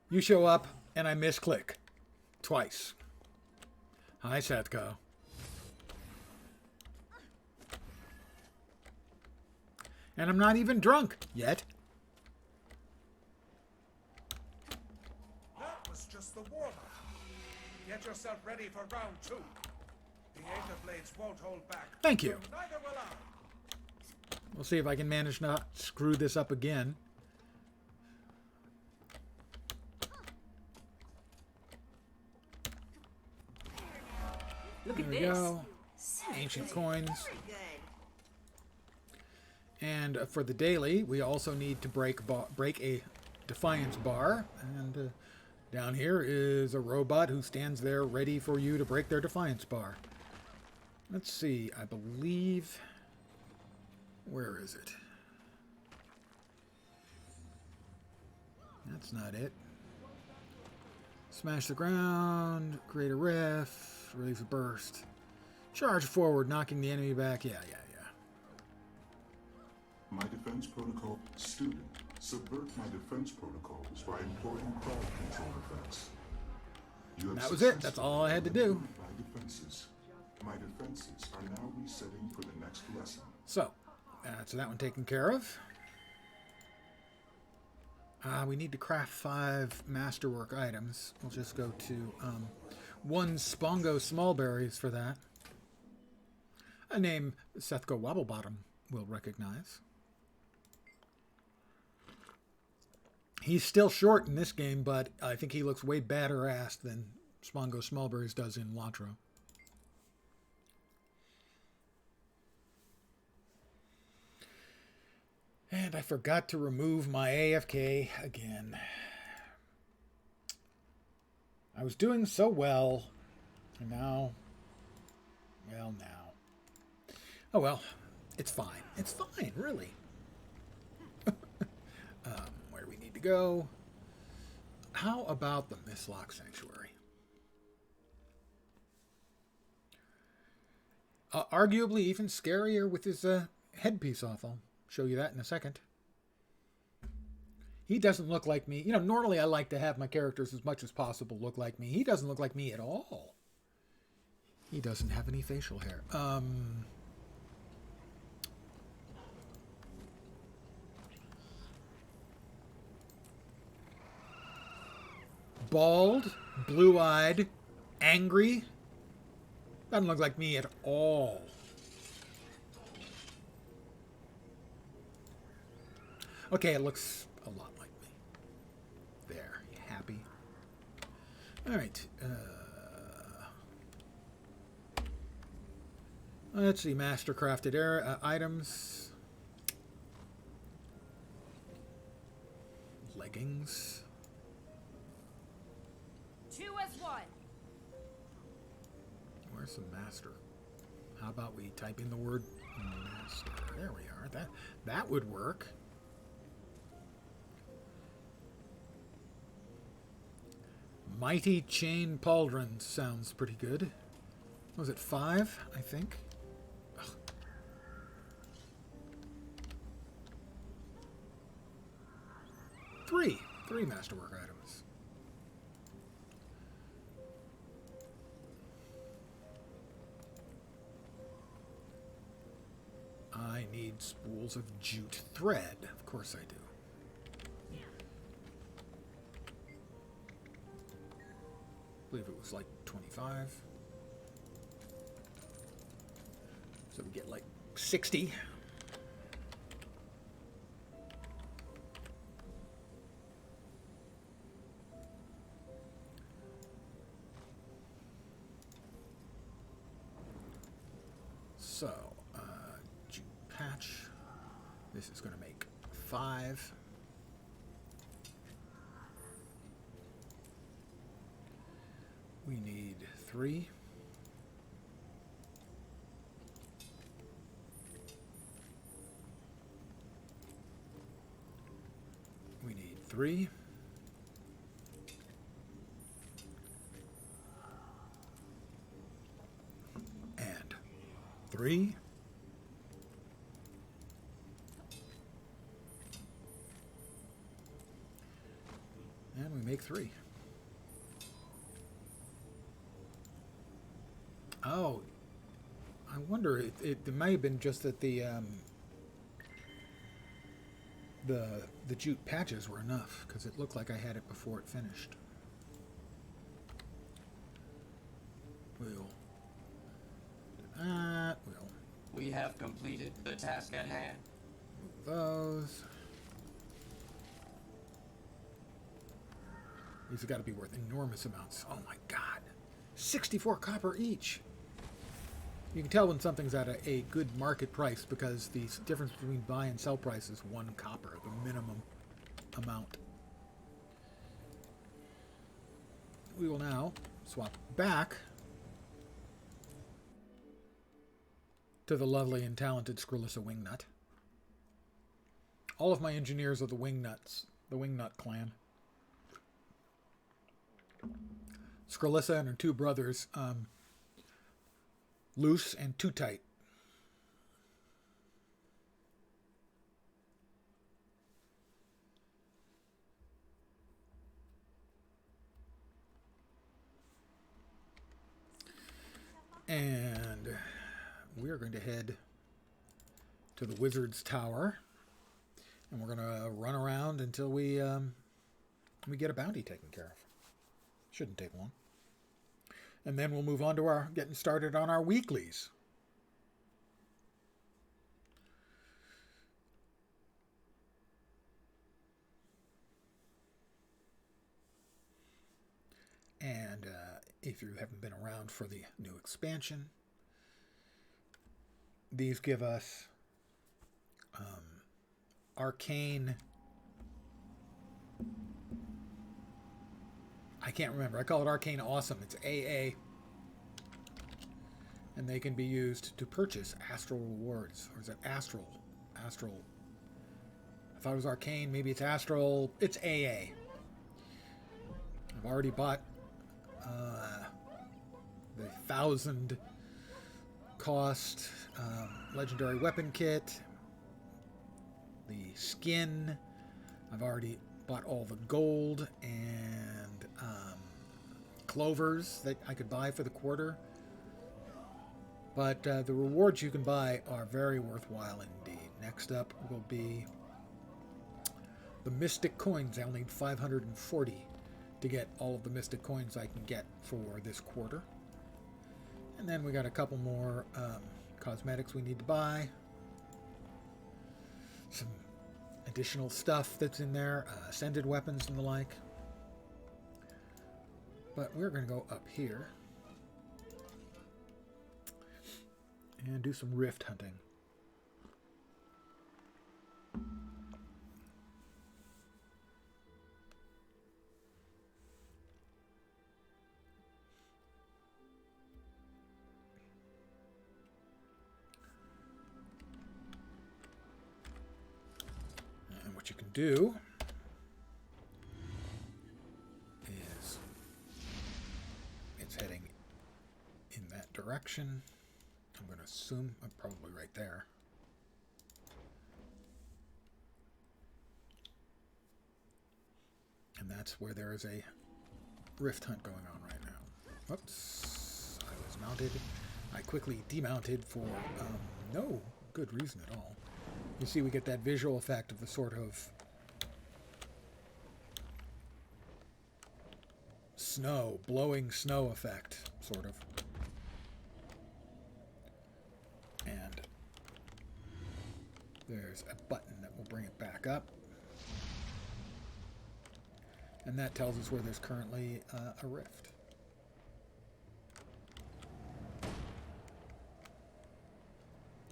You show up, and I misclick. Twice. Hi, Setko. And I'm not even drunk yet. That was just the warm-up. Get yourself ready for round 2. The Aether Blades won't hold back. Thank you. Neither will I. We'll see if I can manage not to screw this up again. Look There at we this. go. Ancient coins. And for the daily, we also need to break a defiance bar. And down here is a robot who stands there ready for you to break their defiance bar. Let's see. I believe... Where is it? That's not it. Smash the ground, create a rift, release a burst. Charge forward, knocking the enemy back. Yeah. My defense protocol. Student, subvert my defense protocols by employing crowd control effects. You have That was it. That's all I had to do. eliminated my defenses. My defenses are now resetting for the next lesson. So that one taken care of. We need to craft 5 masterwork items. We'll just go to 1 Spongo Smallberries for that. A name Sethko Wobblebottom will recognize. He's still short in this game, but I think he looks way badder ass than Spongo Smallberries does in Lantro. And I forgot to remove my AFK again. I was doing so well, and now, well, now. Oh well, it's fine. It's fine, really. Where do we need to go? How about the Mistlock Sanctuary? Arguably even scarier with his headpiece off. I'll show you that in a second. He doesn't look like me. You know, normally I like to have my characters as much as possible look like me. He doesn't look like me at all. He doesn't have any facial hair. Bald, blue-eyed, angry. Doesn't look like me at all. Okay, it looks a lot like me. There, you happy? All right. Let's see, master-crafted items. Leggings. 2 as 1. Where's the master? How about we type in the word master? There we are. That would work. Mighty Chain Pauldron sounds pretty good. Was it 5, I think? Ugh. 3 masterwork items. I need spools of jute thread. Of course I do. I believe it was like 25. So we get like 60. So, jute patch. This is going to make 5. We need 3. We need 3. And 3. And we make 3. Oh, I wonder, it may have been just that the jute patches were enough, because it looked like I had it before it finished. We have completed the task at hand. Move those. These have got to be worth enormous amounts. Oh my god. 64 copper each. You can tell when something's at a good market price because the difference between buy and sell price is 1 copper, the minimum amount. We will now swap back to the lovely and talented Skrillissa Wingnut. All of my engineers are the Wingnuts, the Wingnut clan. Skrillissa and her 2 brothers, Loose and Too Tight. And we are going to head to the Wizard's Tower, and we're going to run around until we get a bounty taken care of. Shouldn't take long. And then we'll move on to our getting started on our weeklies. And if you haven't been around for the new expansion, these give us arcane. I can't remember. I call it Arcane Awesome. It's AA. And they can be used to purchase astral rewards. Or is it astral? Astral. I thought it was arcane. Maybe it's astral. It's AA. I've already bought the 1,000 cost legendary weapon kit. The skin. I've already bought all the gold and clovers that I could buy for the quarter. But the rewards you can buy are very worthwhile indeed. Next up will be the Mystic Coins. I'll need 540 to get all of the Mystic Coins I can get for this quarter. And then we got a couple more cosmetics we need to buy. Some additional stuff that's in there, ascended weapons and the like. But we're going to go up here and do some rift hunting. And what you can do is, it's heading in that direction. I'm going to assume I'm probably right there. And that's where there is a rift hunt going on right now. Oops, I was mounted. I quickly demounted for no good reason at all. You see, we get that visual effect of the sort of snow, blowing snow effect, sort of. And there's a button that will bring it back up. And that tells us where there's currently a rift.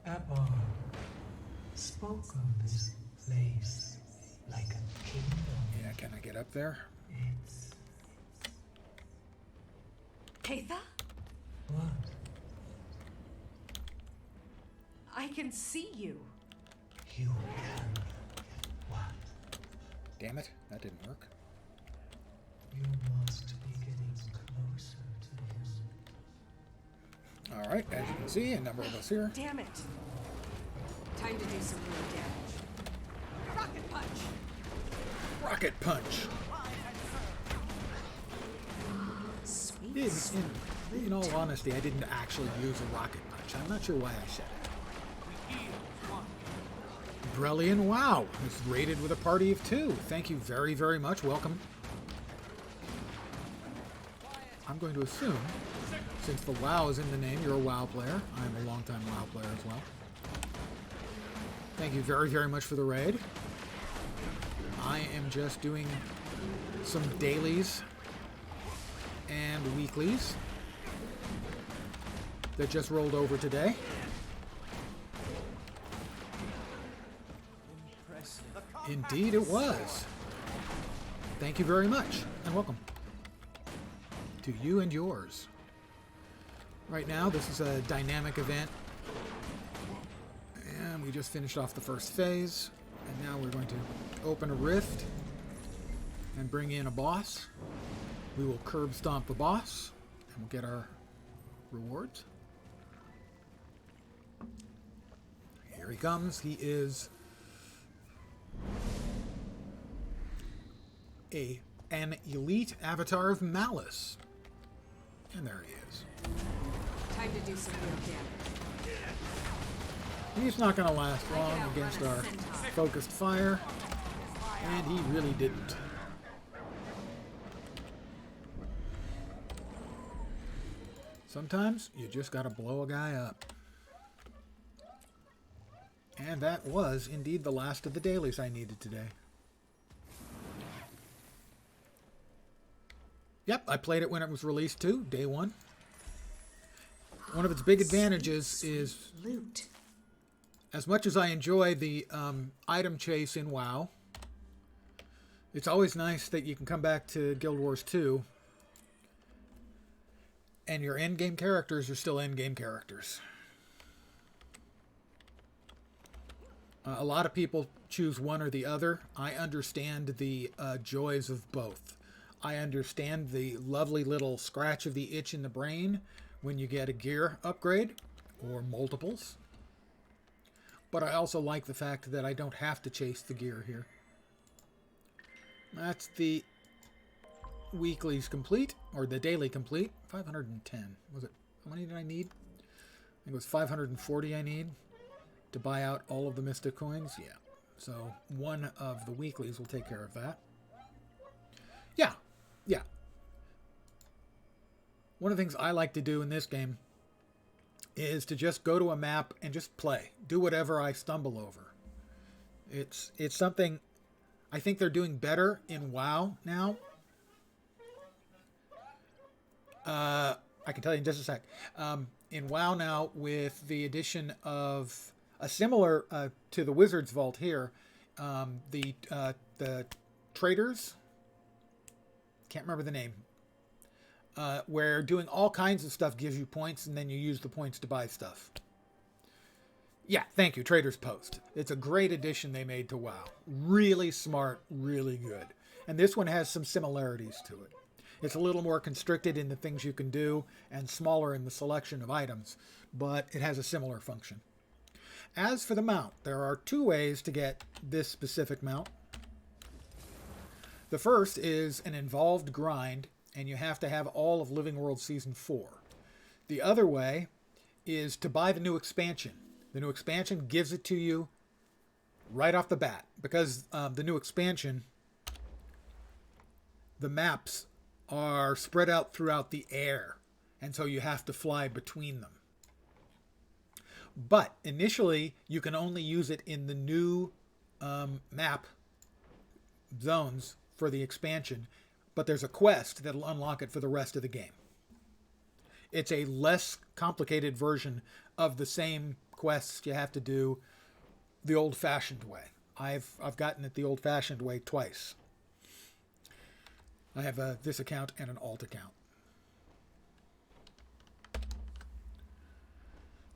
Apple spoke of this place like a kingdom. Yeah, can I get up there? It's Keitha? what? I can see you. You can what? Damn it, that didn't work. You must be getting closer to him. All right, as you can see, a number of us here. Damn it. Time to do some real damage. Rocket punch. Rocket punch. In all honesty, I didn't actually use a rocket punch. I'm not sure why I said it. Brilliant, wow. It's rated with a party of 2. Thank you very, very much. Welcome. I'm going to assume, since the WoW is in the name, you're a WoW player. I'm a longtime WoW player as well. Thank you very, very much for the raid. I am just doing some dailies and weeklies that just rolled over today. Indeed it was. Thank you very much, and welcome to you and yours. Right now, this is a dynamic event, and we just finished off the first phase, and now we're going to open a rift and bring in a boss. We will curb stomp the boss, and we'll get our rewards. Here he comes. He is an elite avatar of Malice. And there he is. Time to do some real damage. He's not going to last long against our focused fire, and he really didn't. Sometimes you just got to blow a guy up. And that was indeed the last of the dailies I needed today. Yep, I played it when it was released too, day 1. One of its big advantages is, Loot. as much as I enjoy the item chase in WoW, it's always nice that you can come back to Guild Wars 2 and your endgame characters are still endgame characters. A lot of people choose one or the other. I understand the joys of both. I understand the lovely little scratch of the itch in the brain when you get a gear upgrade, or multiples. But I also like the fact that I don't have to chase the gear here. That's the weeklies complete, or the daily complete. 510. Was it? How many did I need? I think it was 540 I need to buy out all of the Mystic coins. Yeah. So one of the weeklies will take care of that. Yeah. Yeah. One of the things I like to do in this game is to just go to a map and just play. Do whatever I stumble over. It's something I think they're doing better in WoW now. I can tell you in just a sec. In WoW now, with the addition of a similar to the Wizard's Vault here, the traders, can't remember the name, where doing all kinds of stuff gives you points, and then you use the points to buy stuff. Yeah, thank you, Trader's Post. It's a great addition they made to WoW. Really smart, really good. And this one has some similarities to it. It's a little more constricted in the things you can do and smaller in the selection of items, but it has a similar function. As for the mount, there are 2 ways to get this specific mount. The first is an involved grind, and you have to have all of Living World Season 4. The other way is to buy the new expansion. The new expansion gives it to you right off the bat, because the new expansion, the maps are spread out throughout the air, and so you have to fly between them. But initially, you can only use it in the new map zones for the expansion, but there's a quest that'll unlock it for the rest of the game. It's a less complicated version of the same quests you have to do the old-fashioned way. I've gotten it the old-fashioned way twice. I have this account and an alt account.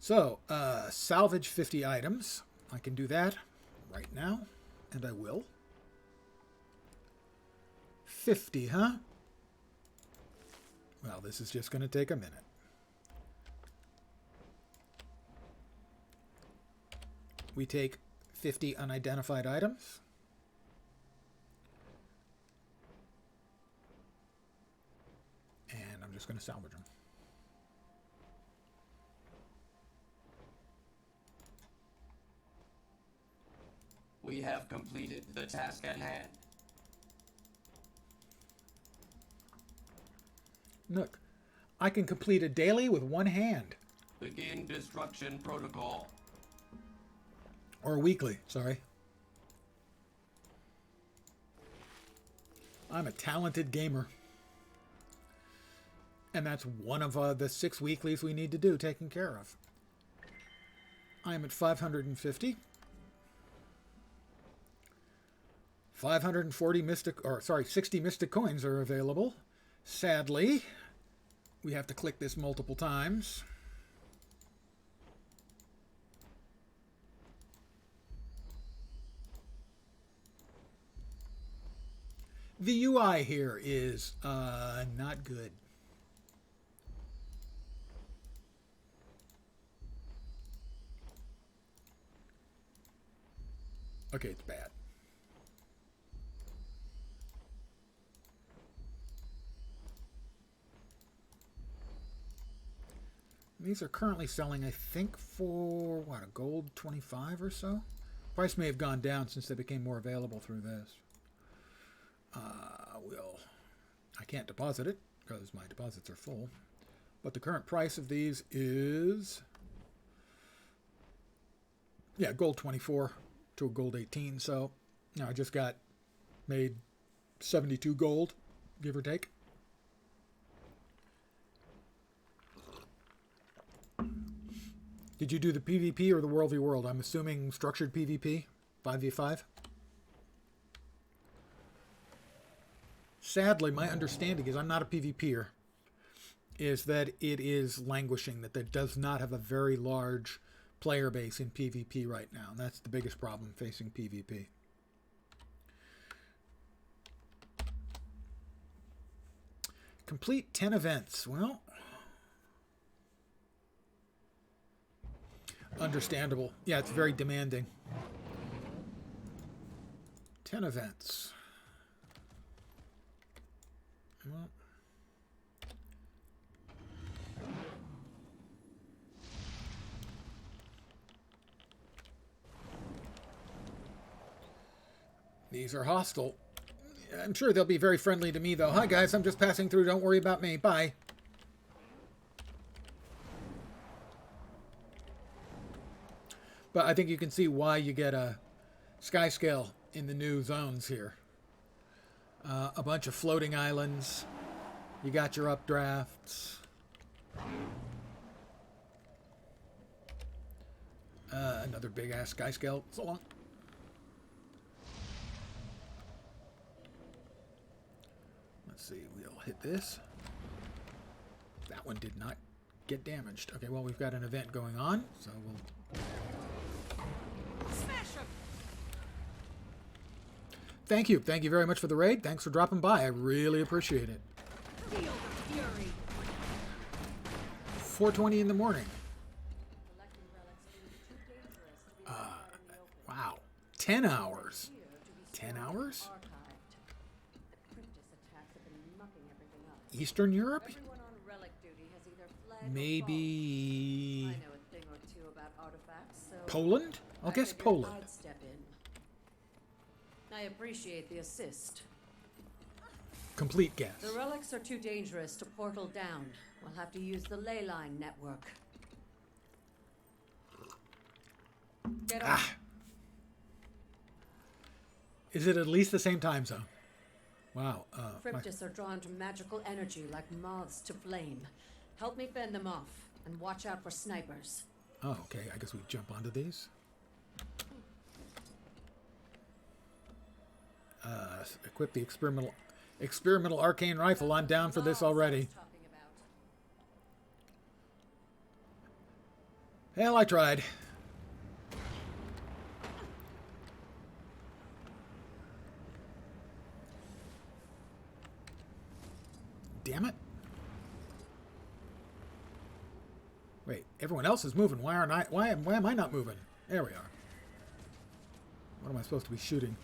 So, salvage 50 items. I can do that right now, and I will. 50, huh? Well, this is just going to take a minute. We take 50 unidentified items. And I'm just going to salvage them. We have completed the task at hand. Look, I can complete a daily with one hand. Begin destruction protocol. Or a weekly, sorry. I'm a talented gamer. And that's one of the 6 weeklies we need to do taken care of. I'm at 550. 540 mystic, or sorry, 60 mystic coins are available. Sadly, we have to click this multiple times. The UI here is not good. Okay, it's bad. These are currently selling, I think, for, what, a gold 25 or so? Price may have gone down since they became more available through this. I can't deposit it because my deposits are full. But the current price of these is, yeah, gold 24 to a gold 18. So, you know, I just got made 72 gold, give or take. Did you do the PvP or the World v World? I'm assuming structured PvP, 5v5. Sadly, my understanding is, I'm not a PvPer, is that it is languishing, that it does not have a very large player base in PvP right now. That's the biggest problem facing PvP. Complete 10 events. Well, understandable. Yeah, it's very demanding. 10 events. Well, these are hostile. I'm sure they'll be very friendly to me, though. Hi, guys. I'm just passing through. Don't worry about me. Bye. But I think you can see why you get a sky scale in the new zones here. A bunch of floating islands. You got your updrafts. Another big ass sky scale. So long. Let's see. We'll hit this. That one did not get damaged. Okay, well, we've got an event going on, so we'll... Smash him! Thank you. Thank you very much for the raid. Thanks for dropping by. I really appreciate it. Feel the fury. 4:20 in the morning. Wow. 10 hours. 10 hours? Eastern Europe? Maybe Poland? I'll guess Poland. I appreciate the assist. Complete guess. The relics are too dangerous to portal down. We'll have to use the ley line network. Get on. Is it at least the same time zone? Wow. Cryptids are drawn to magical energy like moths to flame. Help me fend them off, and watch out for snipers. Oh, okay. I guess we jump onto these. Equip the experimental arcane rifle. I'm down for this already. Hell, I tried. Damn it. Wait, everyone else is moving. Why aren't I? Why am I not moving? There we are. What am I supposed to be shooting?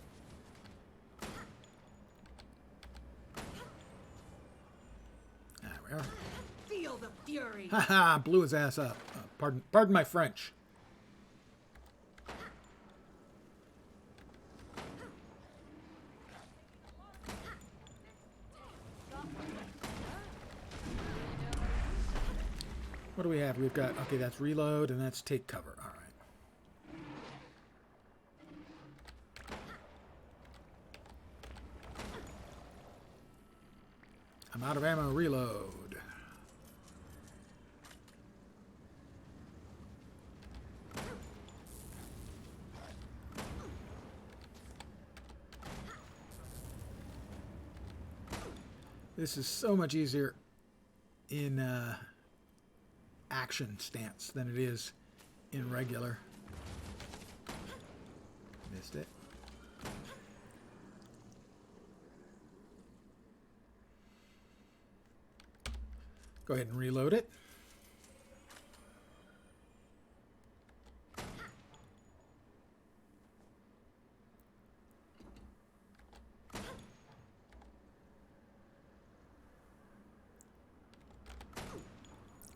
There we are. fury. Haha, blew his ass up. Pardon my French. What do we have? We've got, okay, that's reload and that's take cover. All right. I'm out of ammo. Reload. This is so much easier in action stance than it is in regular. Missed it. Go ahead and reload it.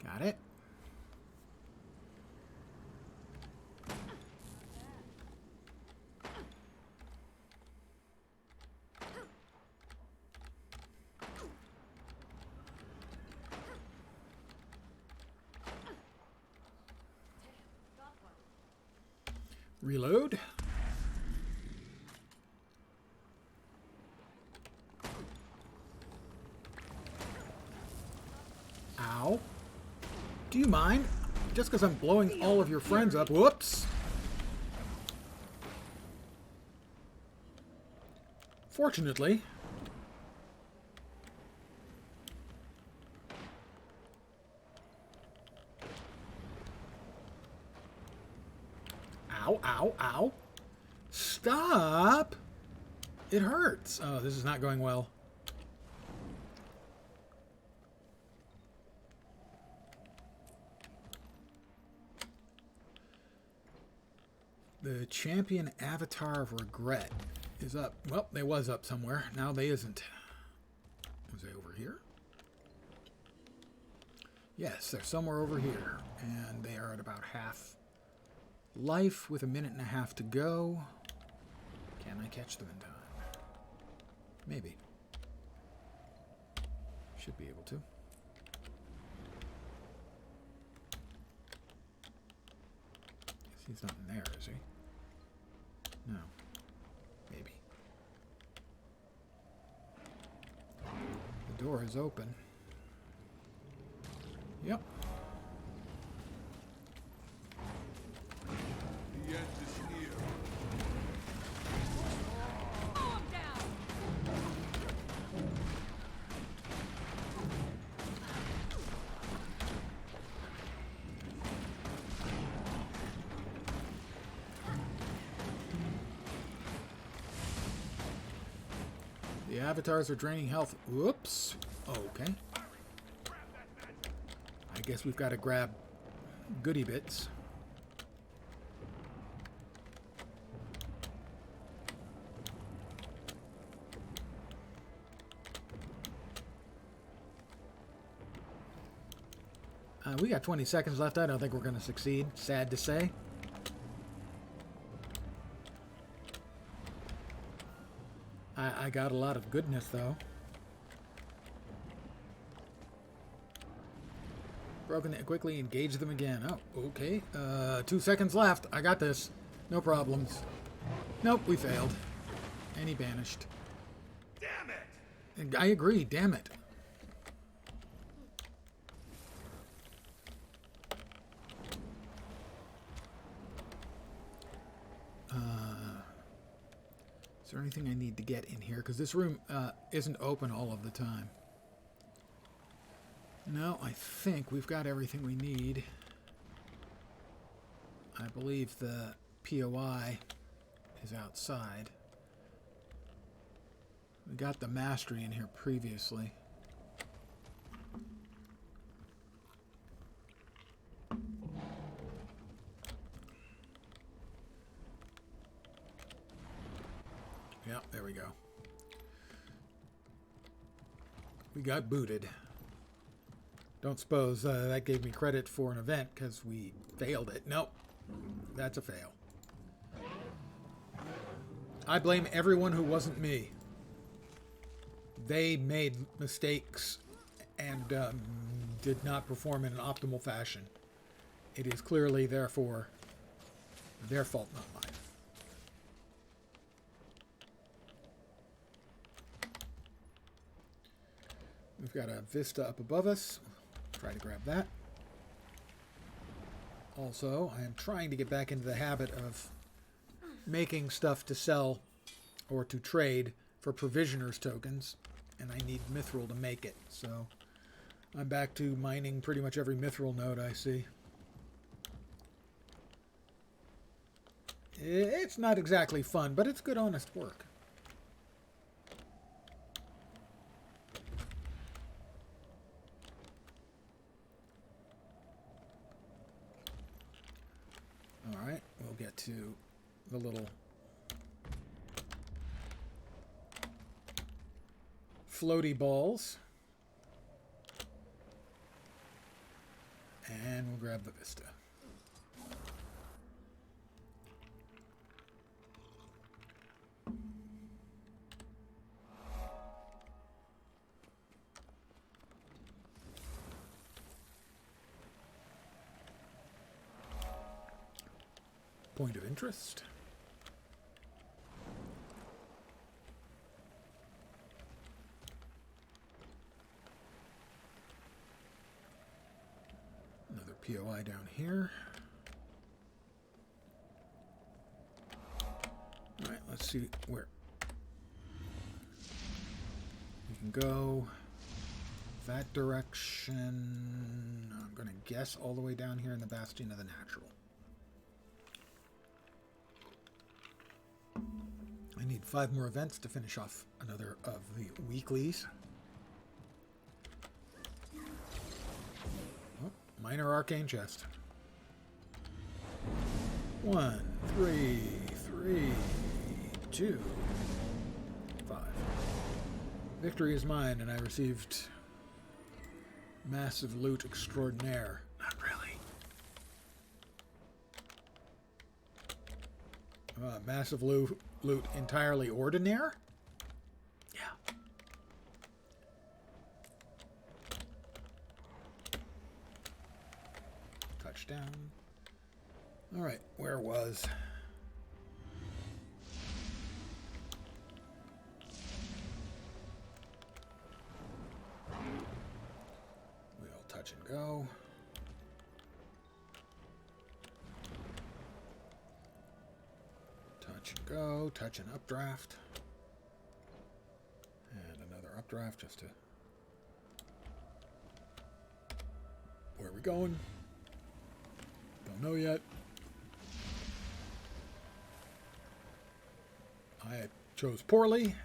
Got it. Reload. Ow. Do you mind? Just because I'm blowing all of your friends up. Whoops. Fortunately. Ow, ow, ow. Stop. It hurts. Oh, this is not going well. The champion avatar of regret is up. Well, they was up somewhere. Now they isn't. Was they over here? Yes, they're somewhere over here. And they are at about half life with a minute and a half to go. Can I catch them in time? Maybe. Should be able to. Guess he's not in there, is he? No. Maybe. The door is open. Yep. The end is here. The avatars are draining health. Whoops. Okay. I guess we've got to grab goodie bits. We got 20 seconds left. I don't think we're going to succeed. Sad to say. I got a lot of goodness, though. Broken it quickly. Engage them again. Oh, okay. 2 seconds left. I got this. No problems. Nope, we failed. And he vanished. Damn it! I agree. Damn it. Is there anything I need to get in here? Because this room isn't open all of the time. No, I think we've got everything we need. I believe the POI is outside. We got the mastery in here previously. Yep, there we go. We got booted. Don't suppose that gave me credit for an event because we failed it. Nope. That's a fail. I blame everyone who wasn't me. They made mistakes and did not perform in an optimal fashion. It is clearly, therefore, their fault, not mine. We've got a vista up above us. Try to grab that. Also, I am trying to get back into the habit of making stuff to sell or to trade for provisioners tokens, and I need mithril to make it, so I'm back to mining pretty much every mithril node I see. It's not exactly fun, but it's good, honest work. Alright, we'll get to the little floaty balls. And we'll grab the vista. Point of interest. Another POI down here. All right, let's see where we can go. That direction. I'm going to guess all the way down here in the Bastion of the Natural. I need 5 more events to finish off another of the weeklies. Oh, minor arcane chest. 1, 3, 3, 2, 5. Victory is mine, and I received massive loot extraordinaire. Not really. Massive loot entirely ordinaire? Yeah. Touchdown. Alright, where was... We'll touch and go. Touch and go, touch and updraft. And another updraft just to... Where are we going? Don't know yet. I chose poorly.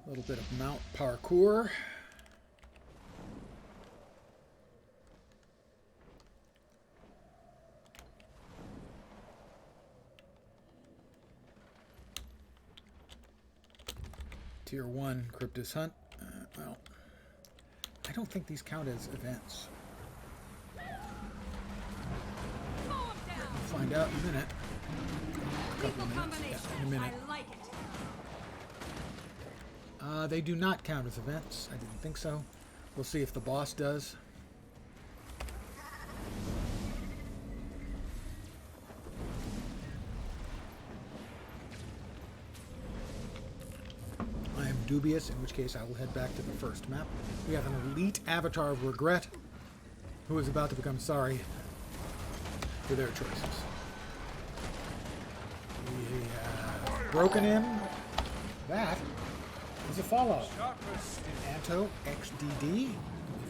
A little bit of mount parkour. Tier 1 Cryptus Hunt. Well, I don't think these count as events. We'll find out in a minute. A couple of minutes. Yeah, in a minute. I like it. They do not count as events. I didn't think so. We'll see if the boss does. I am dubious, in which case I will head back to the first map. We have an elite avatar of regret who is about to become sorry for their choices. We have broken in. That is a follow. Anto XDD. We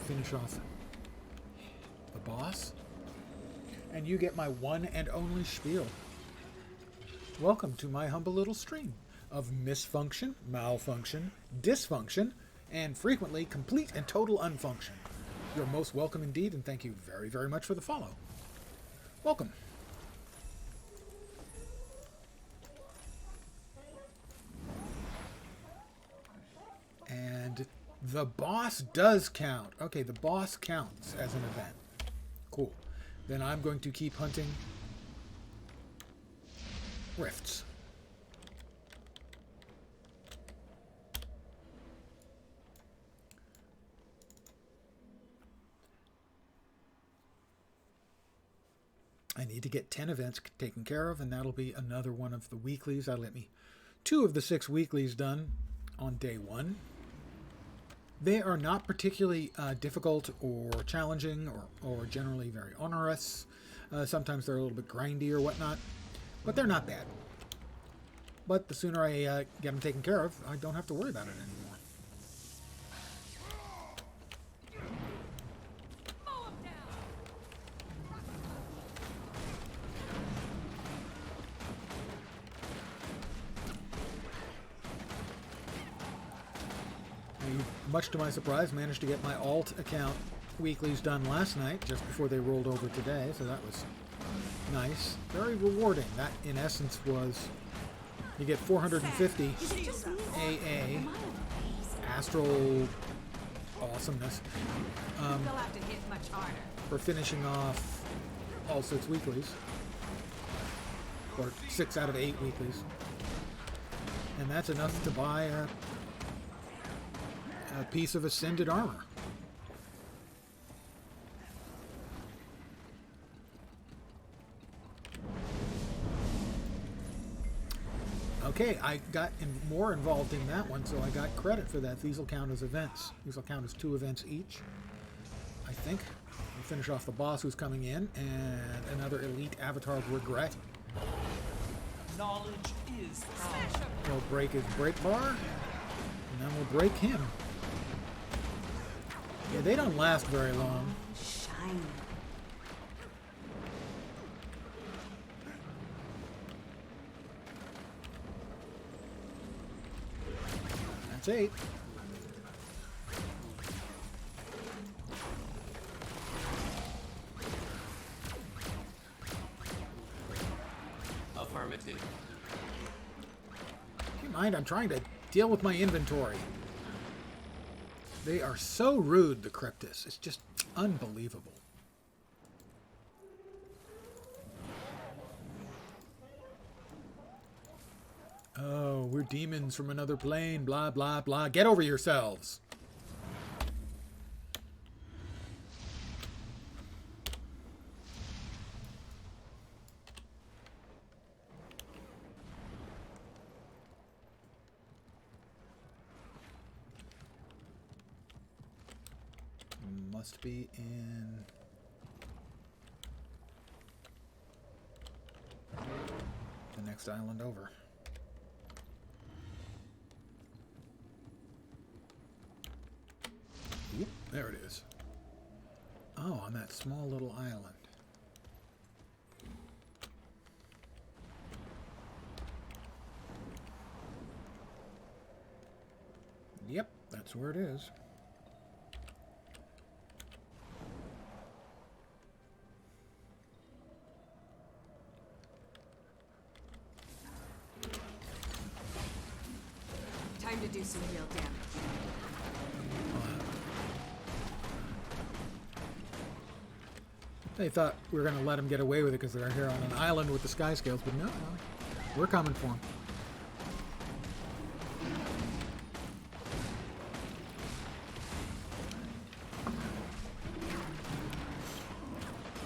finish off the boss. And you get my one and only spiel. Welcome to my humble little stream. of misfunction, malfunction, dysfunction, and frequently complete and total unfunction. You're most welcome indeed, and thank you very, very much for the follow. Welcome. And the boss does count. Okay, the boss counts as an event. Cool. Then I'm going to keep hunting rifts. I need to get 10 events taken care of, and that'll be another one of the weeklies. That'll let me 2 of the 6 weeklies done on day 1. They are not particularly difficult or challenging or generally very onerous. Sometimes they're a little bit grindy or whatnot, but they're not bad. But the sooner I get them taken care of, I don't have to worry about it anymore. Much to my surprise, managed to get my alt account weeklies done last night, just before they rolled over today, so that was nice. Very rewarding. That, in essence, was... You get 450 AA, astral awesomeness, for finishing off all 6 weeklies. Or 6 out of 8 weeklies. And that's enough to buy a piece of ascended armor. Okay, I got more involved in that one, so I got credit for that. These will count as events. These will count as 2 events each, I think. We'll finish off the boss who's coming in, and another elite avatar of regret. Knowledge is power. We'll break his break bar, and then we'll break him. Yeah, they don't last very long. Shine. That's 8. Affirmative. Keep in mind, I'm trying to deal with my inventory. They are so rude, the Cryptus. It's just unbelievable. Oh, we're demons from another plane, blah, blah, blah. Get over yourselves. Must be in the next island over. Yep, there it is. Oh, on that small little island. Yep, that's where it is. Time to do some real damage. They thought we were going to let them get away with it because they're here on an island with the sky scales, but no, we're coming for them.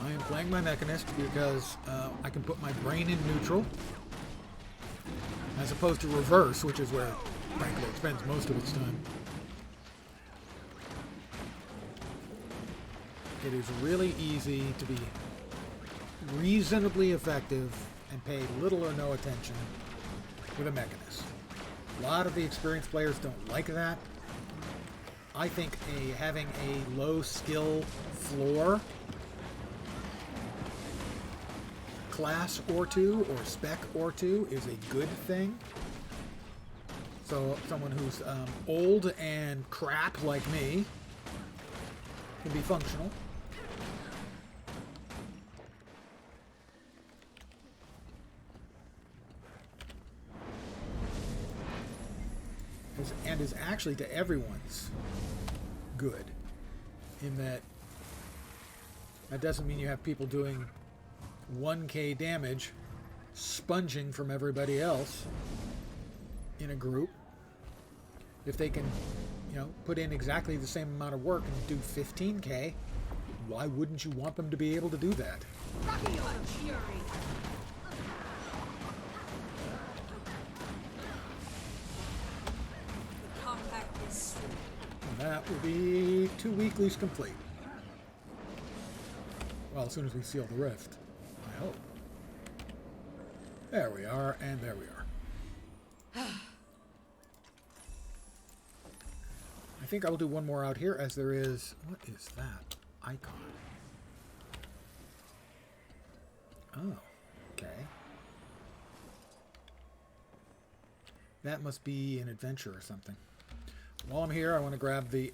I am playing my Mechanist because I can put my brain in neutral, as opposed to reverse, which is where, frankly, it spends most of its time. It is really easy to be reasonably effective and pay little or no attention with a Mechanist. A lot of the experienced players don't like that. I think having a low skill floor class or 2 or spec or 2 is a good thing. So someone who's old and crap like me can be functional. And is actually to everyone's good, in that doesn't mean you have people doing 1k damage sponging from everybody else in a group. If they can, you know, put in exactly the same amount of work and do 15k, why wouldn't you want them to be able to do that? And that will be 2 weeklies complete. Well, as soon as we seal the rift, I hope. There we are, and there we are. I think I will do one more out here, as there is... What is that icon? Oh, okay. That must be an adventure or something. While I'm here, I want to grab the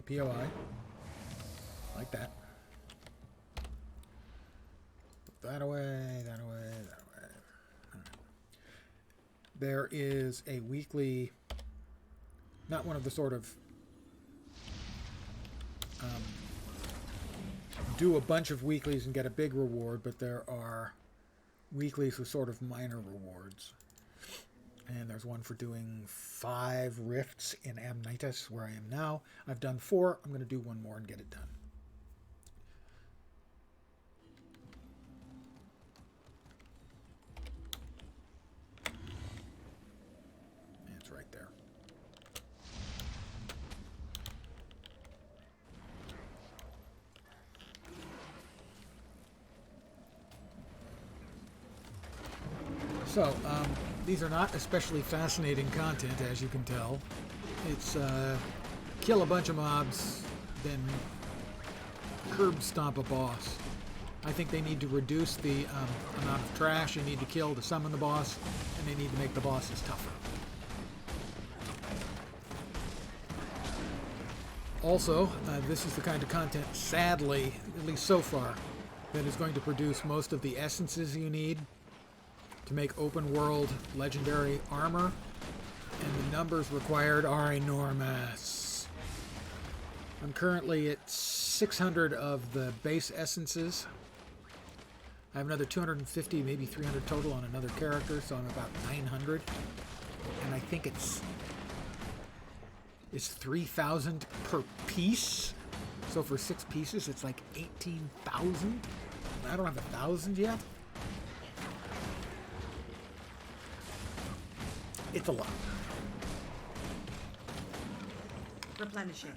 POI. Like that. Put that away, that away, that away. All right. There is a weekly... Not one of the sort of do a bunch of weeklies and get a big reward, but there are weeklies with sort of minor rewards. And there's one for doing 5 rifts in Amnitas, where I am now. I've done 4. I'm going to do one more and get it done. It's right there. So, these are not especially fascinating content, as you can tell. It's kill a bunch of mobs, then curb stomp a boss. I think they need to reduce the amount of trash you need to kill to summon the boss, and they need to make the bosses tougher. Also, this is the kind of content, sadly, at least so far, that is going to produce most of the essences you need to make open world legendary armor, and the numbers required are enormous. I'm currently at 600 of the base essences. I have another 250, maybe 300 total on another character, so I'm about 900. And I think it's 3,000 per piece. So for 6 pieces, it's like 18,000. I don't have 1,000 yet. It's a lot. Replenishing.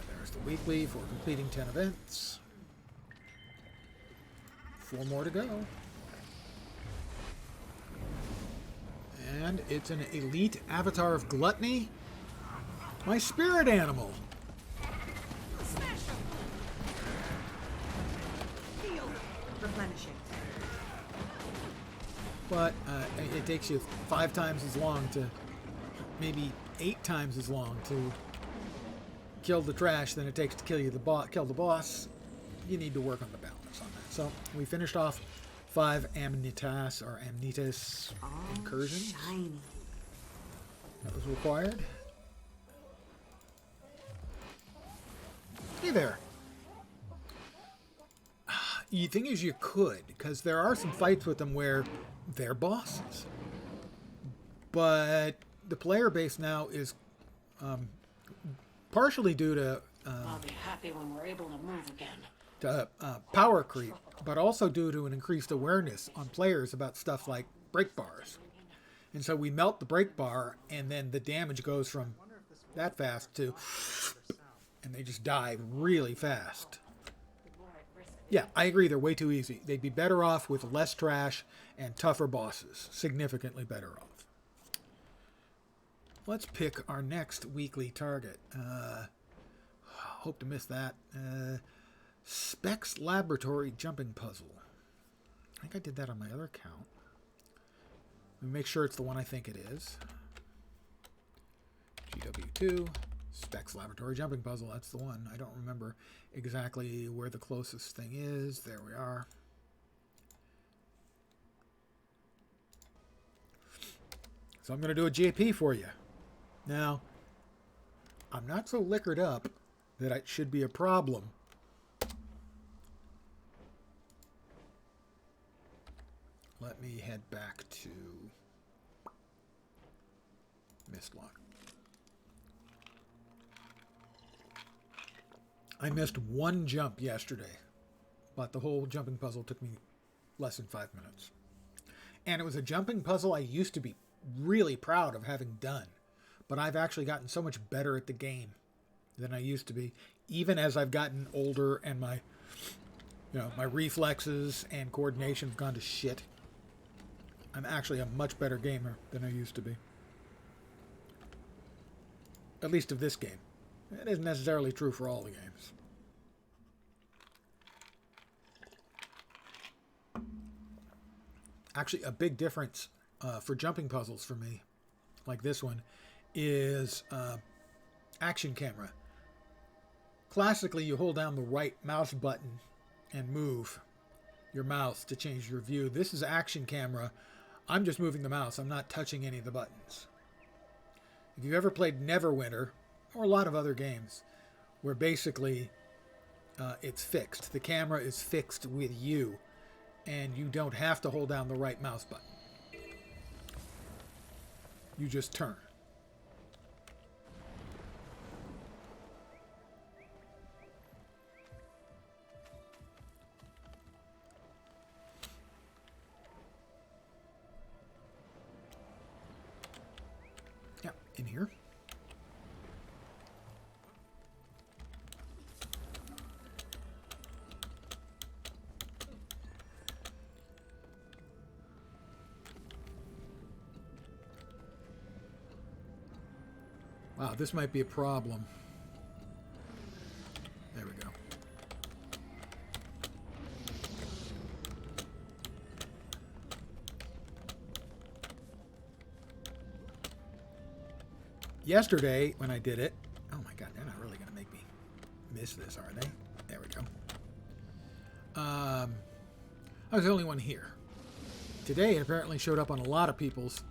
There's the weekly for completing 10 events. 4 more to go. And it's an elite avatar of gluttony. My spirit animal. Replenishing. But it takes you 5 times as long to, maybe 8 times as long to kill the trash than it takes to kill the boss. You need to work on the balance on that. So we finished off 5 Amnitas or Amnitas incursions. Shiny. That was required. Hey there. The thing is, you could, because there are some fights with them where they're bosses. But the player base now is partially due to I'll be happy when we're able to move again. power creep, but also due to an increased awareness on players about stuff like break bars. And so we melt the break bar, and then the damage goes from that fast to... and they just die really fast. Yeah, I agree, they're way too easy. They'd be better off with less trash and tougher bosses. Significantly better off. Let's pick our next weekly target. hope to miss that. Specs Laboratory Jumping Puzzle. I think I did that on my other account. Let me make sure it's the one I think it is. GW2 Specs Laboratory Jumping Puzzle. That's the one. I don't remember exactly where the closest thing is. There we are. So I'm going to do a JP for you. Now, I'm not so liquored up that it should be a problem. Let me head back to Mistlock. I missed one jump yesterday, but the whole jumping puzzle took me less than 5 minutes. And it was a jumping puzzle I used to be really proud of having done, but I've actually gotten so much better at the game than I used to be, even as I've gotten older and my reflexes and coordination have gone to shit. I'm actually a much better gamer than I used to be. At least of this game. It isn't necessarily true for all the games. Actually, a big difference for jumping puzzles for me, like this one, is action camera. Classically, you hold down the right mouse button and move your mouse to change your view. This is action camera. I'm just moving the mouse. I'm not touching any of the buttons. If you've ever played Neverwinter, or a lot of other games, where basically it's fixed. The camera is fixed with you, and you don't have to hold down the right mouse button. You just turn. Yeah, in here. Wow, this might be a problem. There we go. Yesterday, when I did it... Oh my god, they're not really going to make me miss this, are they? There we go. I was the only one here. Today, it apparently showed up on a lot of people's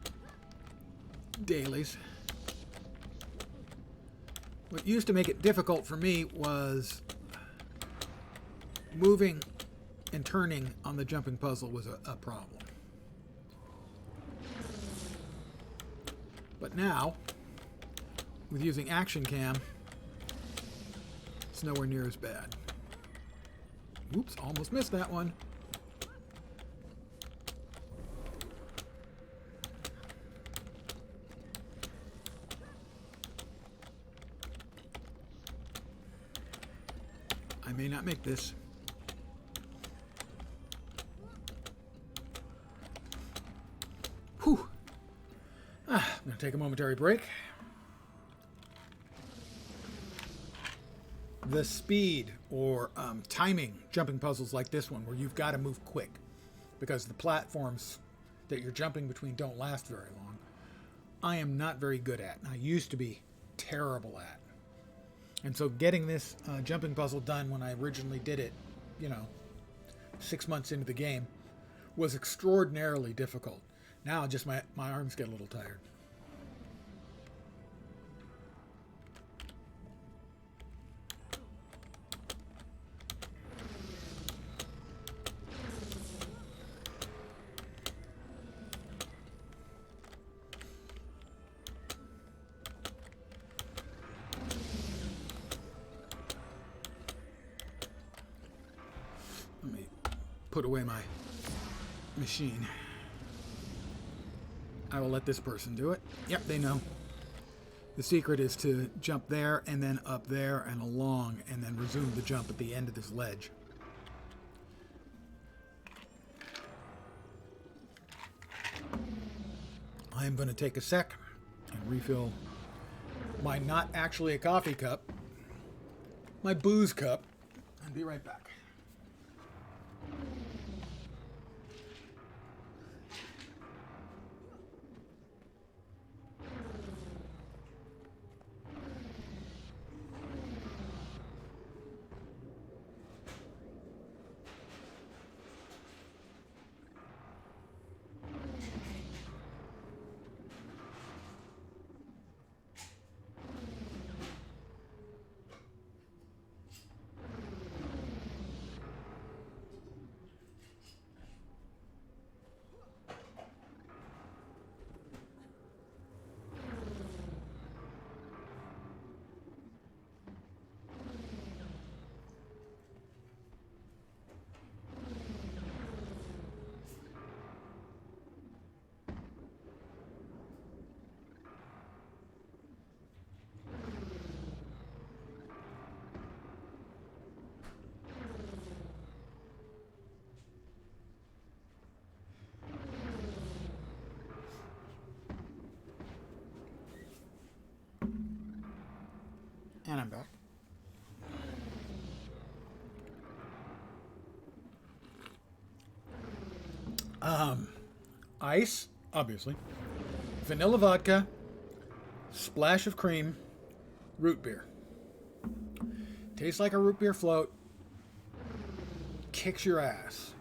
dailies. What used to make it difficult for me was moving and turning on the jumping puzzle was a problem. But now, with using Action Cam, it's nowhere near as bad. Oops, almost missed that one. I may not make this. Whew. I'm going to take a momentary break. The speed or timing jumping puzzles like this one, where you've got to move quick because the platforms that you're jumping between don't last very long, I am not very good at. I used to be terrible at. And so getting this jumping puzzle done when I originally did it, 6 months into the game, was extraordinarily difficult. Now just my arms get a little tired. Let me put away my machine. I will let this person do it. Yep, they know. The secret is to jump there and then up there and along and then resume the jump at the end of this ledge. I am going to take a sec and refill my not actually a coffee cup my booze cup and be right back. And I'm back. Ice, obviously. Vanilla vodka, splash of cream, root beer. Tastes like a root beer float. Kicks your ass.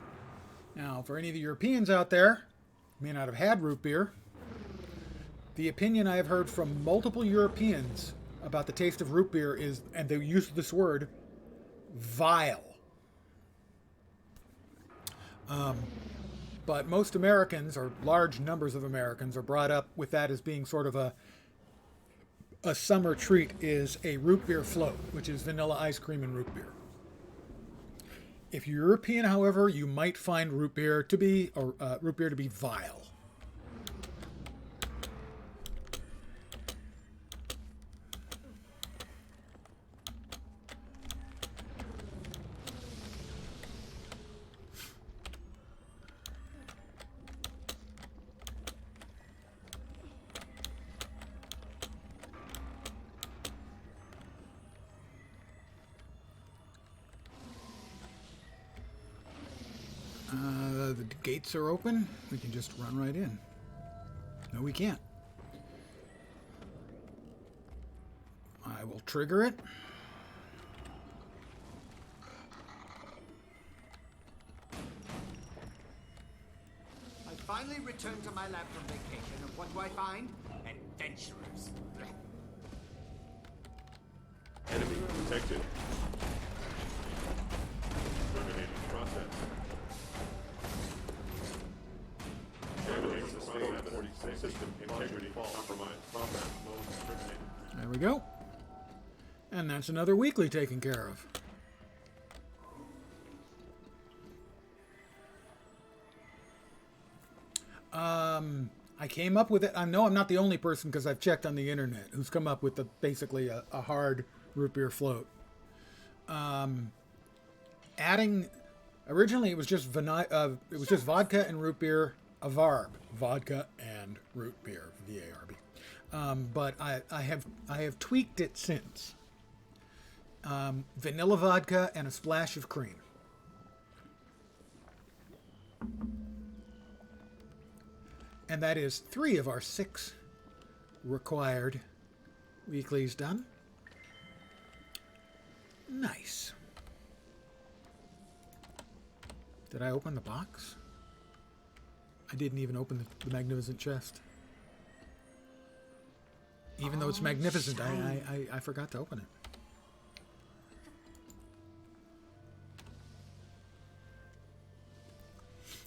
Now, for any of the Europeans out there who may not have had root beer, the opinion I have heard from multiple Europeans about the taste of root beer is, and they use this word, vile. But most Americans, or large numbers of Americans, are brought up with that as being sort of a summer treat, is a root beer float, which is vanilla ice cream and root beer. If you're European, however, you might find root beer to be vile. The gates are open. We can just run right in. No, we can't. I will trigger it. I finally returned to my lab from vacation, and what do I find? Adventurers. Enemy detected. Terminating process. System integrity compromised. Combat mode terminated. There we go. And that's another weekly taken care of. I came up with it. I know I'm not the only person, because I've checked on the internet, who's come up with basically a hard root beer float. Adding, originally it was just vodka and root beer, a VARB, vodka and root beer, VARB. But I have tweaked it since. Vanilla vodka and a splash of cream. And that is 3 of our 6 required weeklies done. Nice. Did I open the box? I didn't even open the magnificent chest. Even though it's magnificent, I forgot to open it.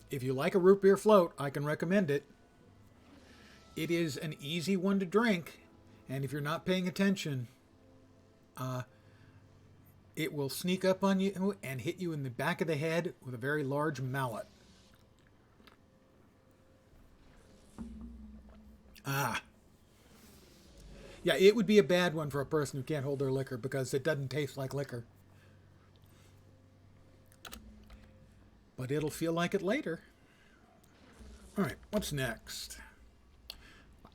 If you like a root beer float, I can recommend it. It is an easy one to drink, and if you're not paying attention, it will sneak up on you and hit you in the back of the head with a very large mallet. Yeah, it would be a bad one for a person who can't hold their liquor, because it doesn't taste like liquor. But it'll feel like it later. All right, what's next?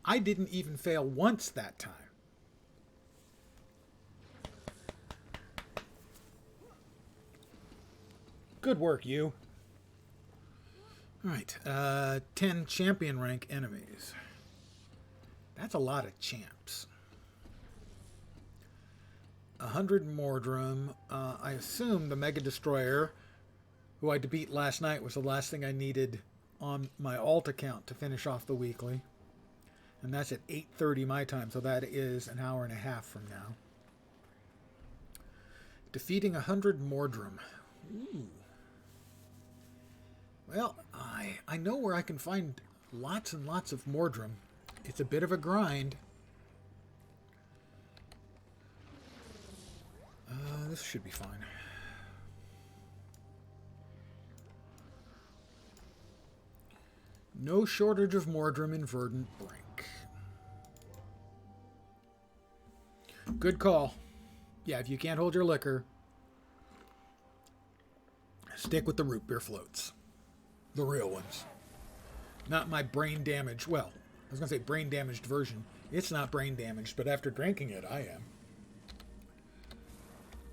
I didn't even fail once that time. Good work, you. Alright, 10 champion rank enemies. That's a lot of champs. 100 Mordrum. I assume the Mega Destroyer, who I beat last night, was the last thing I needed on my alt account to finish off the weekly. And that's at 8:30 my time, so that is an hour and a half from now. Defeating 100 Mordrum. Ooh. Well, I know where I can find lots and lots of Mordrum. It's a bit of a grind. This should be fine. No shortage of Mordrum in Verdant Brink. Good call. Yeah, if you can't hold your liquor, stick with the root beer floats. The real ones. Not my brain damaged. Well, I was going to say brain damaged version. It's not brain damaged, but after drinking it, I am.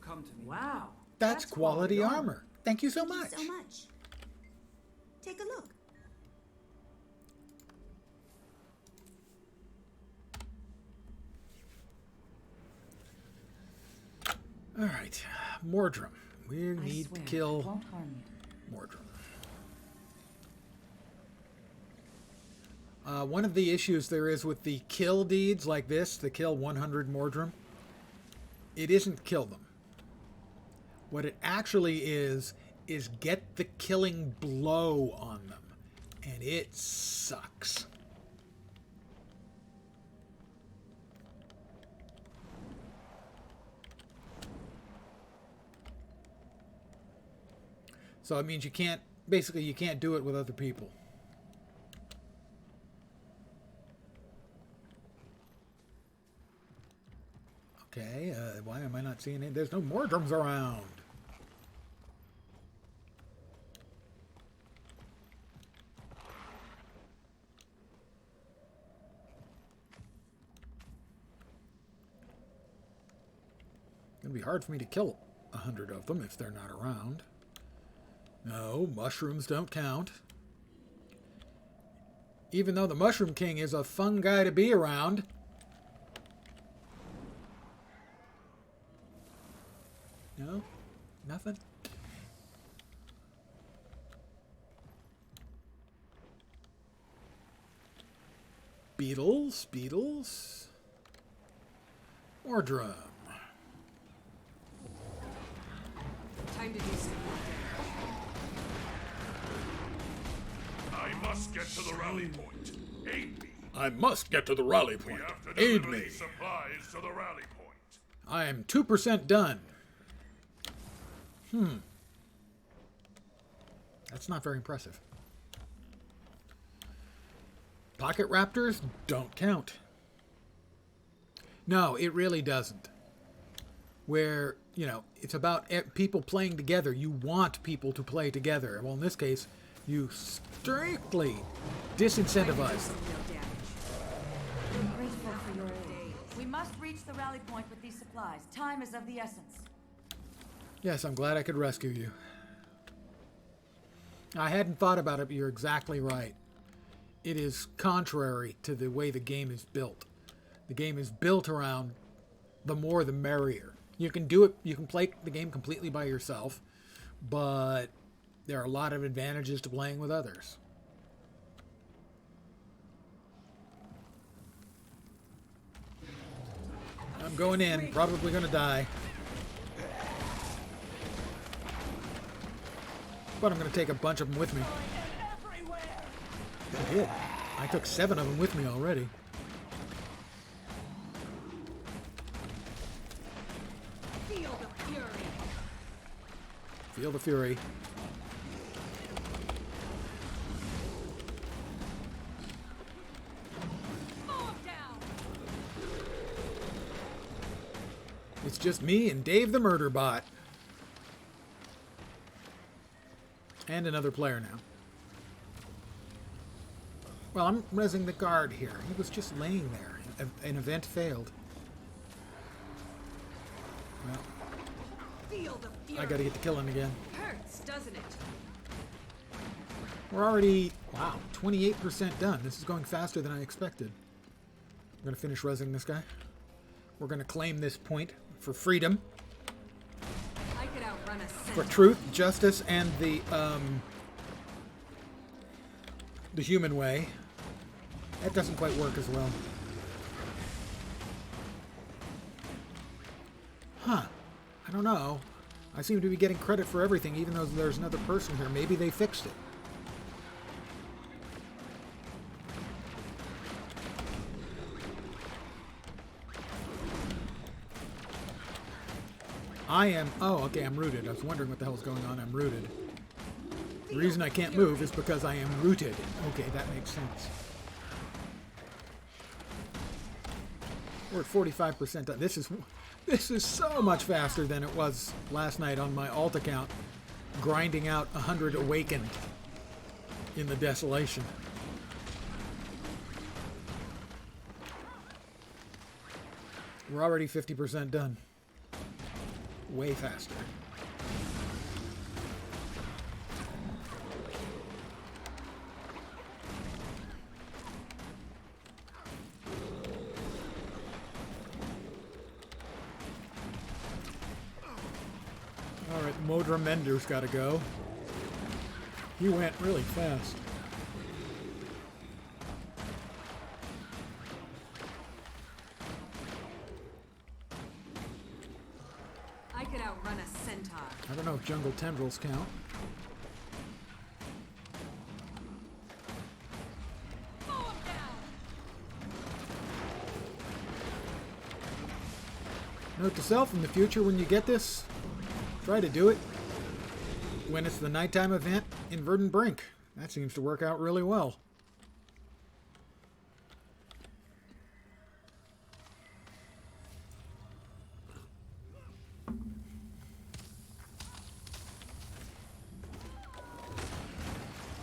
Come to me. Wow. That's quality armor. Thank you so much. Thank you so much. Take a look. All right. Mordrum. We need to kill won't harm you. Mordrum. One of the issues there is with the kill deeds like this, the kill 100 Mordrum, it isn't kill them. What it actually is get the killing blow on them. And it sucks. So it means you can't do it with other people. Okay, why am I not seeing it? There's no Mordrums around. It'll be hard for me to kill 100 of them if they're not around. No, mushrooms don't count. Even though the Mushroom King is a fun guy to be around. No? Nothing? Beetles? Beetles? Mordrum. Time to do something. I must get to the rally point. Aid me. I must get to the rally We point. have to Aid deliver me. these supplies to the rally point. I am 2% done. That's not very impressive. Pocket Raptors don't count. No, it really doesn't. Where, you know, it's about people playing together. You want people to play together. Well, in this case, you strictly disincentivize them. I'm grateful for your aid. We must reach the rally point with these supplies. Time is of the essence. Yes, I'm glad I could rescue you. I hadn't thought about it, but you're exactly right. It is contrary to the way the game is built. The game is built around the more the merrier. You can do it, you can play the game completely by yourself, but there are a lot of advantages to playing with others. I'm going in, probably going to die. But I'm going to take a bunch of them with me. I did. I took 7 of them with me already. Feel the fury. Feel the fury. It's just me and Dave the Murder Bot. And another player now. Well, I'm rezzing the guard here. He was just laying there. An event failed. Well, Feel the fury. I gotta get the killing again. Hurts, doesn't it? We're already, wow, 28% done. This is going faster than I expected. I'm going to finish rezzing this guy. We're going to claim this point for freedom, I could outrun a for centaur. truth, justice, and the human way. That doesn't quite work as well. Huh. I don't know. I seem to be getting credit for everything, even though there's another person here. Maybe they fixed it. I am... Oh, okay, I'm rooted. I was wondering what the hell's going on. I'm rooted. The reason I can't move is because I am rooted. Okay, that makes sense. We're at 45% done. This is so much faster than it was last night on my alt account, grinding out 100 awakened in the desolation. We're already 50% done. Way faster. Alright, Modra Mender's got to go. He went really fast. I could outrun a centaur. I don't know if jungle tendrils count. Note to self, in the future when you get this, try to do it when it's the nighttime event in Verdant Brink. That seems to work out really well.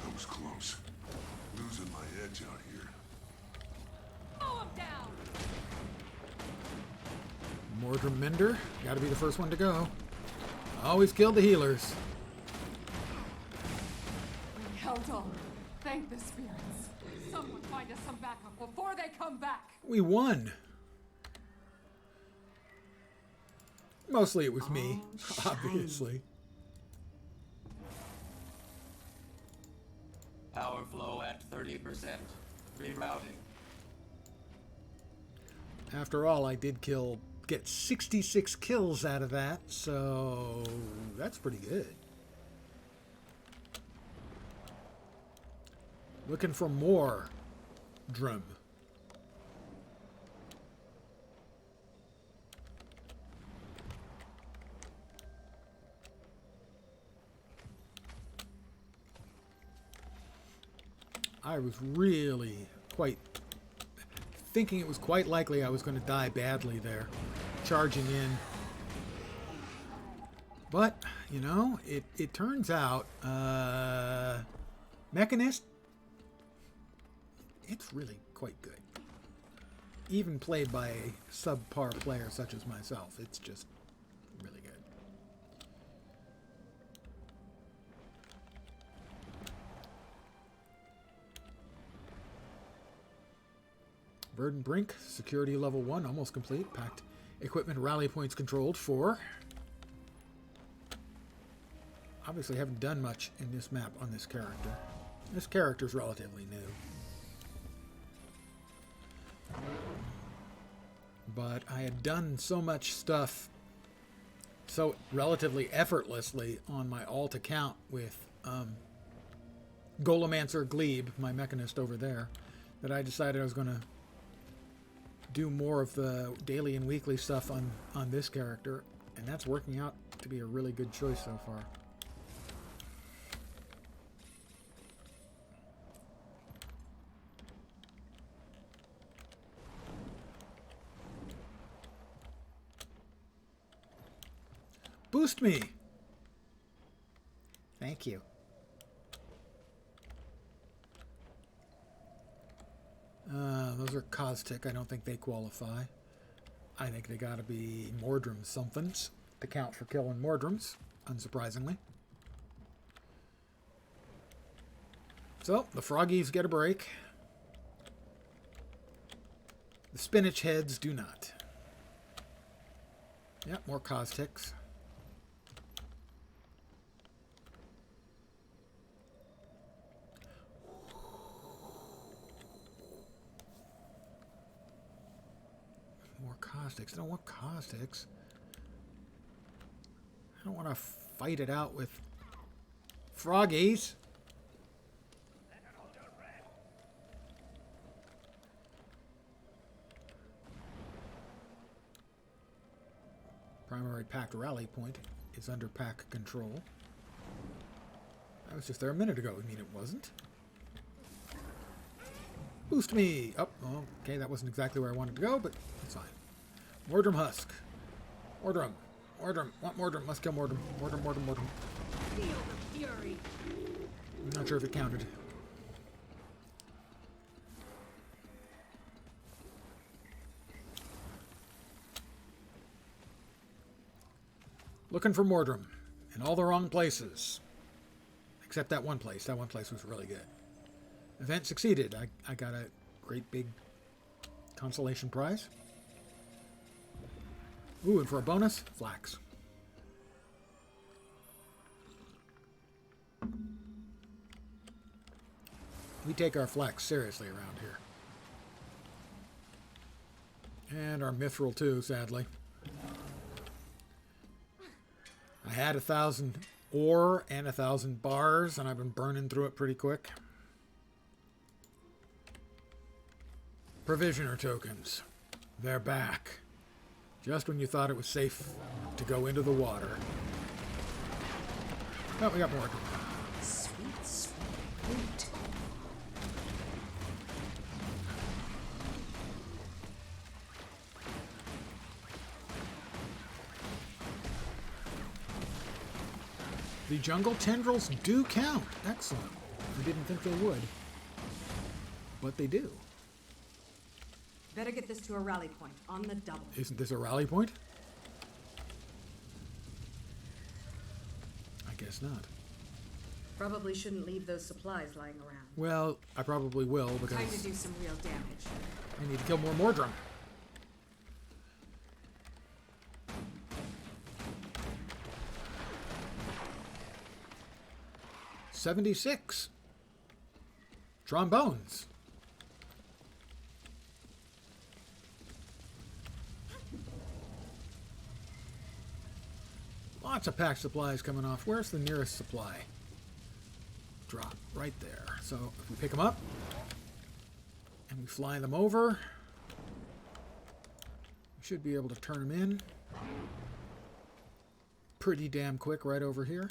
That was close. Losing my edge out here. Mordrum Mender, gotta be the first one to go. Always kill the healers. We held on. Thank the spirits. Someone find us some backup before they come back. We won. Mostly it was me, obviously. Power flow at 30%. Rerouting. After all, I did get 66 kills out of that, so that's pretty good. Looking for more drum. I was really thinking it was quite likely I was going to die badly there, charging in. But, you know, it turns out, Mechanist, it's really quite good. Even played by a subpar player such as myself, it's just really good. Verdant Brink, security level 1, almost complete. Packed equipment rally points controlled 4. Obviously haven't done much in this map on this character. This character's relatively new. But I had done so much stuff so relatively effortlessly on my alt account with Golemancer Glebe, my mechanist over there, that I decided I was going to do more of the daily and weekly stuff on this character, and that's working out to be a really good choice so far. Boost me! Thank you. Those are caustic. I don't think they qualify. I think they gotta be Mordrum somethings. to count for killing Mordrums, unsurprisingly. So, the froggies get a break. The spinach heads do not. Yep, more caustics. More caustics. I don't want caustics. I don't want to fight it out with froggies. Primary packed rally point is under pack control. I was just there a minute ago. I mean, it wasn't. Boost me! Oh, okay, that wasn't exactly where I wanted to go, but it's fine. Mordrum Husk. Mordrum. Mordrum. Want Mordrum. Must kill Mordrum. Mordrum, Mordrum, Mordrum. Feel the fury. I'm not sure if it counted. Looking for Mordrum in all the wrong places. Except that one place. That one place was really good. Event succeeded. I got a great big consolation prize. Ooh, and for a bonus, flax. We take our flax seriously around here. And our mithril too, sadly. I had 1,000 ore and 1,000 bars, and I've been burning through it pretty quick. Provisioner tokens. They're back. Just when you thought it was safe to go into the water. Oh, we got more. Sweet, sweet fruit. The jungle tendrils do count. Excellent. I didn't think they would. But they do. Better get this to a rally point on the double. Isn't this a rally point? I guess not. Probably shouldn't leave those supplies lying around. Well, I probably will because Time to do some real damage. I need to kill more Mordrum. $76. Trombones. Lots of pack supplies coming off. Where's the nearest supply? Drop right there. So if we pick them up and we fly them over, we should be able to turn them in pretty damn quick right over here.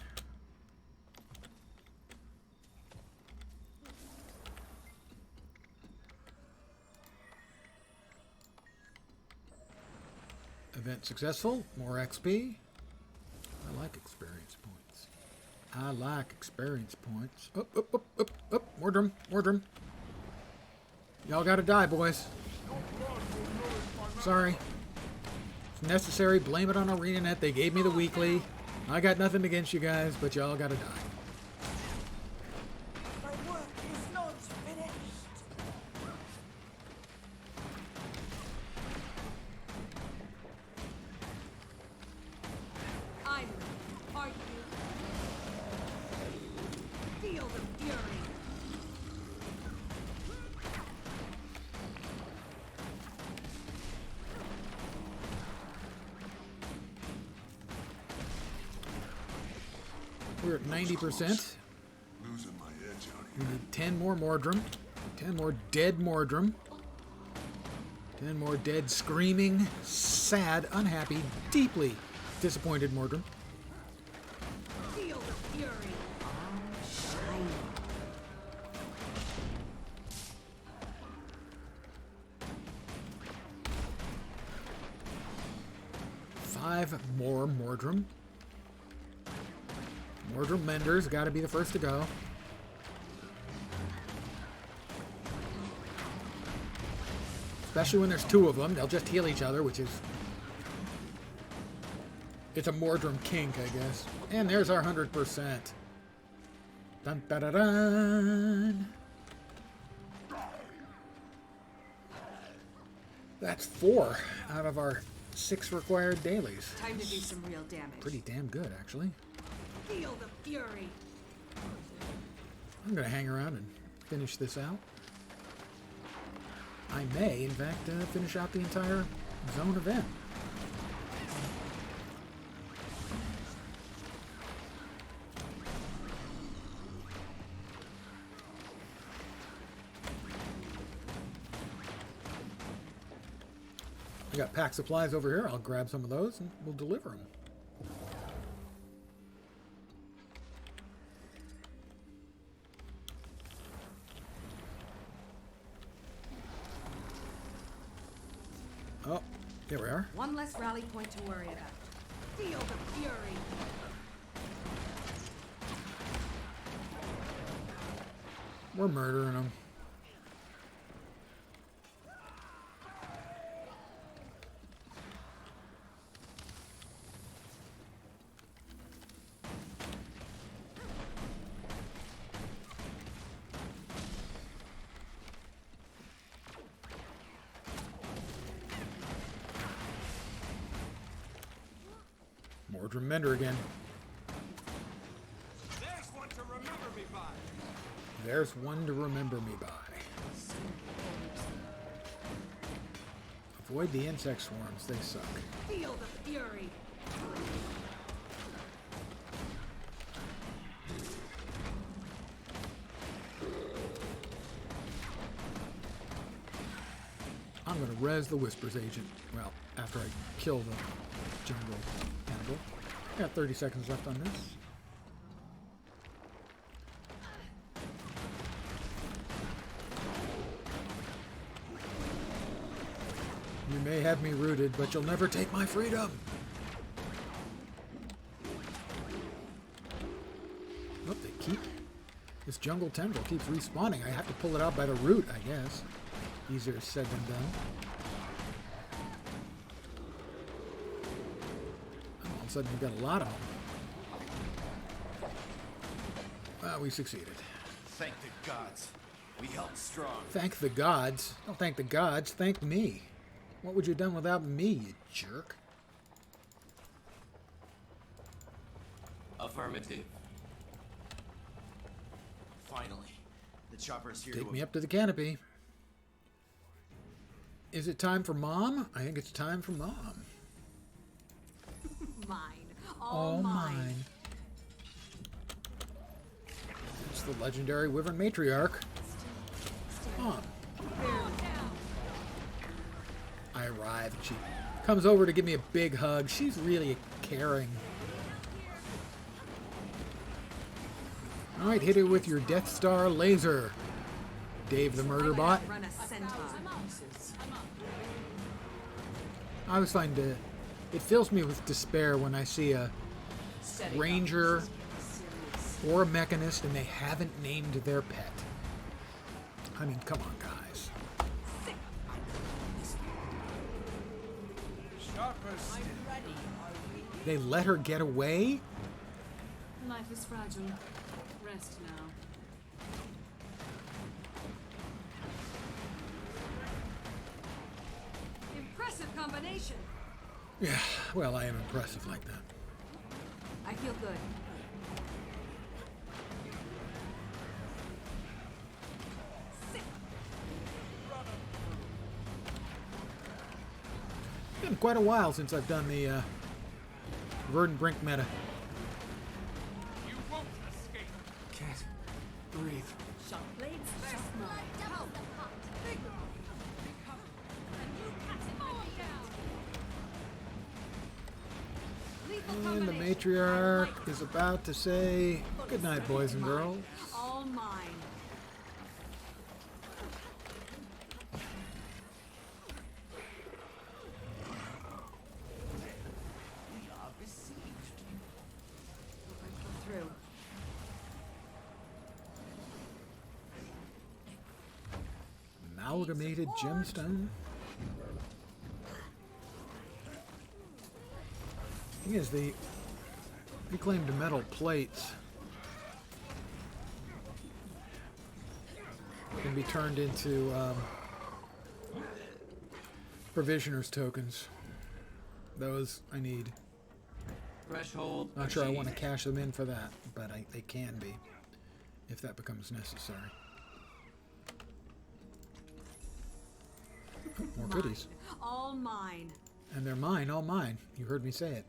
Event successful. More XP. I like experience points. I like experience points. Up, up, up, up, up. Mordrum, Mordrum. Y'all gotta die, boys. Sorry. It's necessary. Blame it on ArenaNet. They gave me the weekly. I got nothing against you guys, but y'all gotta die. My work is not finished. I'm are you? Feel the fury. We're at 90%. Losing my edge out We here. need 10 more Mordrum. 10 more dead Mordrum. 10 more dead, screaming, sad, unhappy, deeply disappointed Mordrum. Feel the fury. Shine. 5 more Mordrum. Mordrum Menders got to be the first to go. Especially when there's 2 of them. They'll just heal each other, which is It's a Mordrum kink, I guess. And there's our 100%. Dun dun dun dun. That's 4 out of our 6 required dailies. Time to do some real damage. Pretty damn good, actually. Feel the fury. I'm going to hang around and finish this out. I may, in fact, finish out the entire zone event. I got pack supplies over here. I'll grab some of those and we'll deliver them. Oh, here we are. One less rally point to worry about. Feel the fury. We're murdering them. Mordrum Mender again. There's one to remember me by. There's one to remember me by. Avoid the insect swarms, they suck. Feel the fury. I'm gonna res the Whispers agent. Well, after I kill the jungle cannibal. Got 30 seconds left on this. You may have me rooted, but you'll never take my freedom. Look, they keep... This jungle tendril keeps respawning. I have to pull it out by the root, I guess. Easier said than done. Oh, all of a sudden we've got a lot of them. Well, we succeeded. Thank the gods. We held strong. Thank the gods. Don't thank the gods. Thank me. What would you have done without me, you jerk? Affirmative. Finally, the chopper is here. Take me up to the canopy. Is it time for Mom? I think it's time for Mom. Mine. All mine. It's the legendary Wyvern Matriarch. Mom. I arrive and she comes over to give me a big hug. She's really caring. Alright, hit her with your Death Star laser, Dave the Murder Bot. Run a centaur. I always find it fills me with despair when I see a ranger or a mechanist and they haven't named their pet. I mean, come on, guys. They let her get away? Life is fragile. Rest now. Impressive combination. Yeah, well, I am impressive like that. I feel good. It's been quite a while since I've done the Verdant Brink meta. You won't escape. Can't breathe. Shock blades first mine. And the matriarch is about to say good night, boys and girls. All mine. Through. Amalgamated gemstone. Thing is, the reclaimed metal plates can be turned into provisioners tokens. Those I need. Threshold. Not sure I want to achieved. cash them in for that, but they can be if that becomes necessary. More goodies. All mine. And they're mine, all mine. You heard me say it.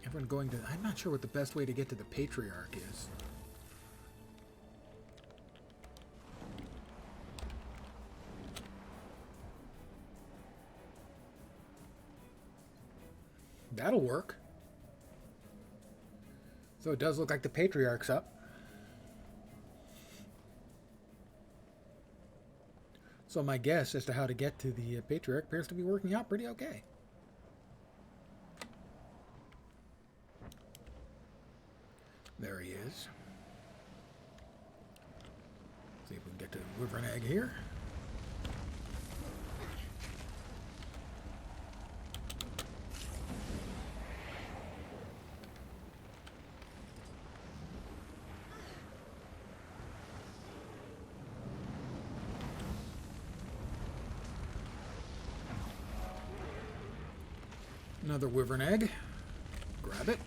Everyone going to... I'm not sure what the best way to get to the Patriarch is. That'll work. So it does look like the Patriarch's up. So my guess as to how to get to the Patriarch appears to be working out pretty okay. There he is. See if we can get to Wyvern Egg here. Another Wyvern Egg. Grab it.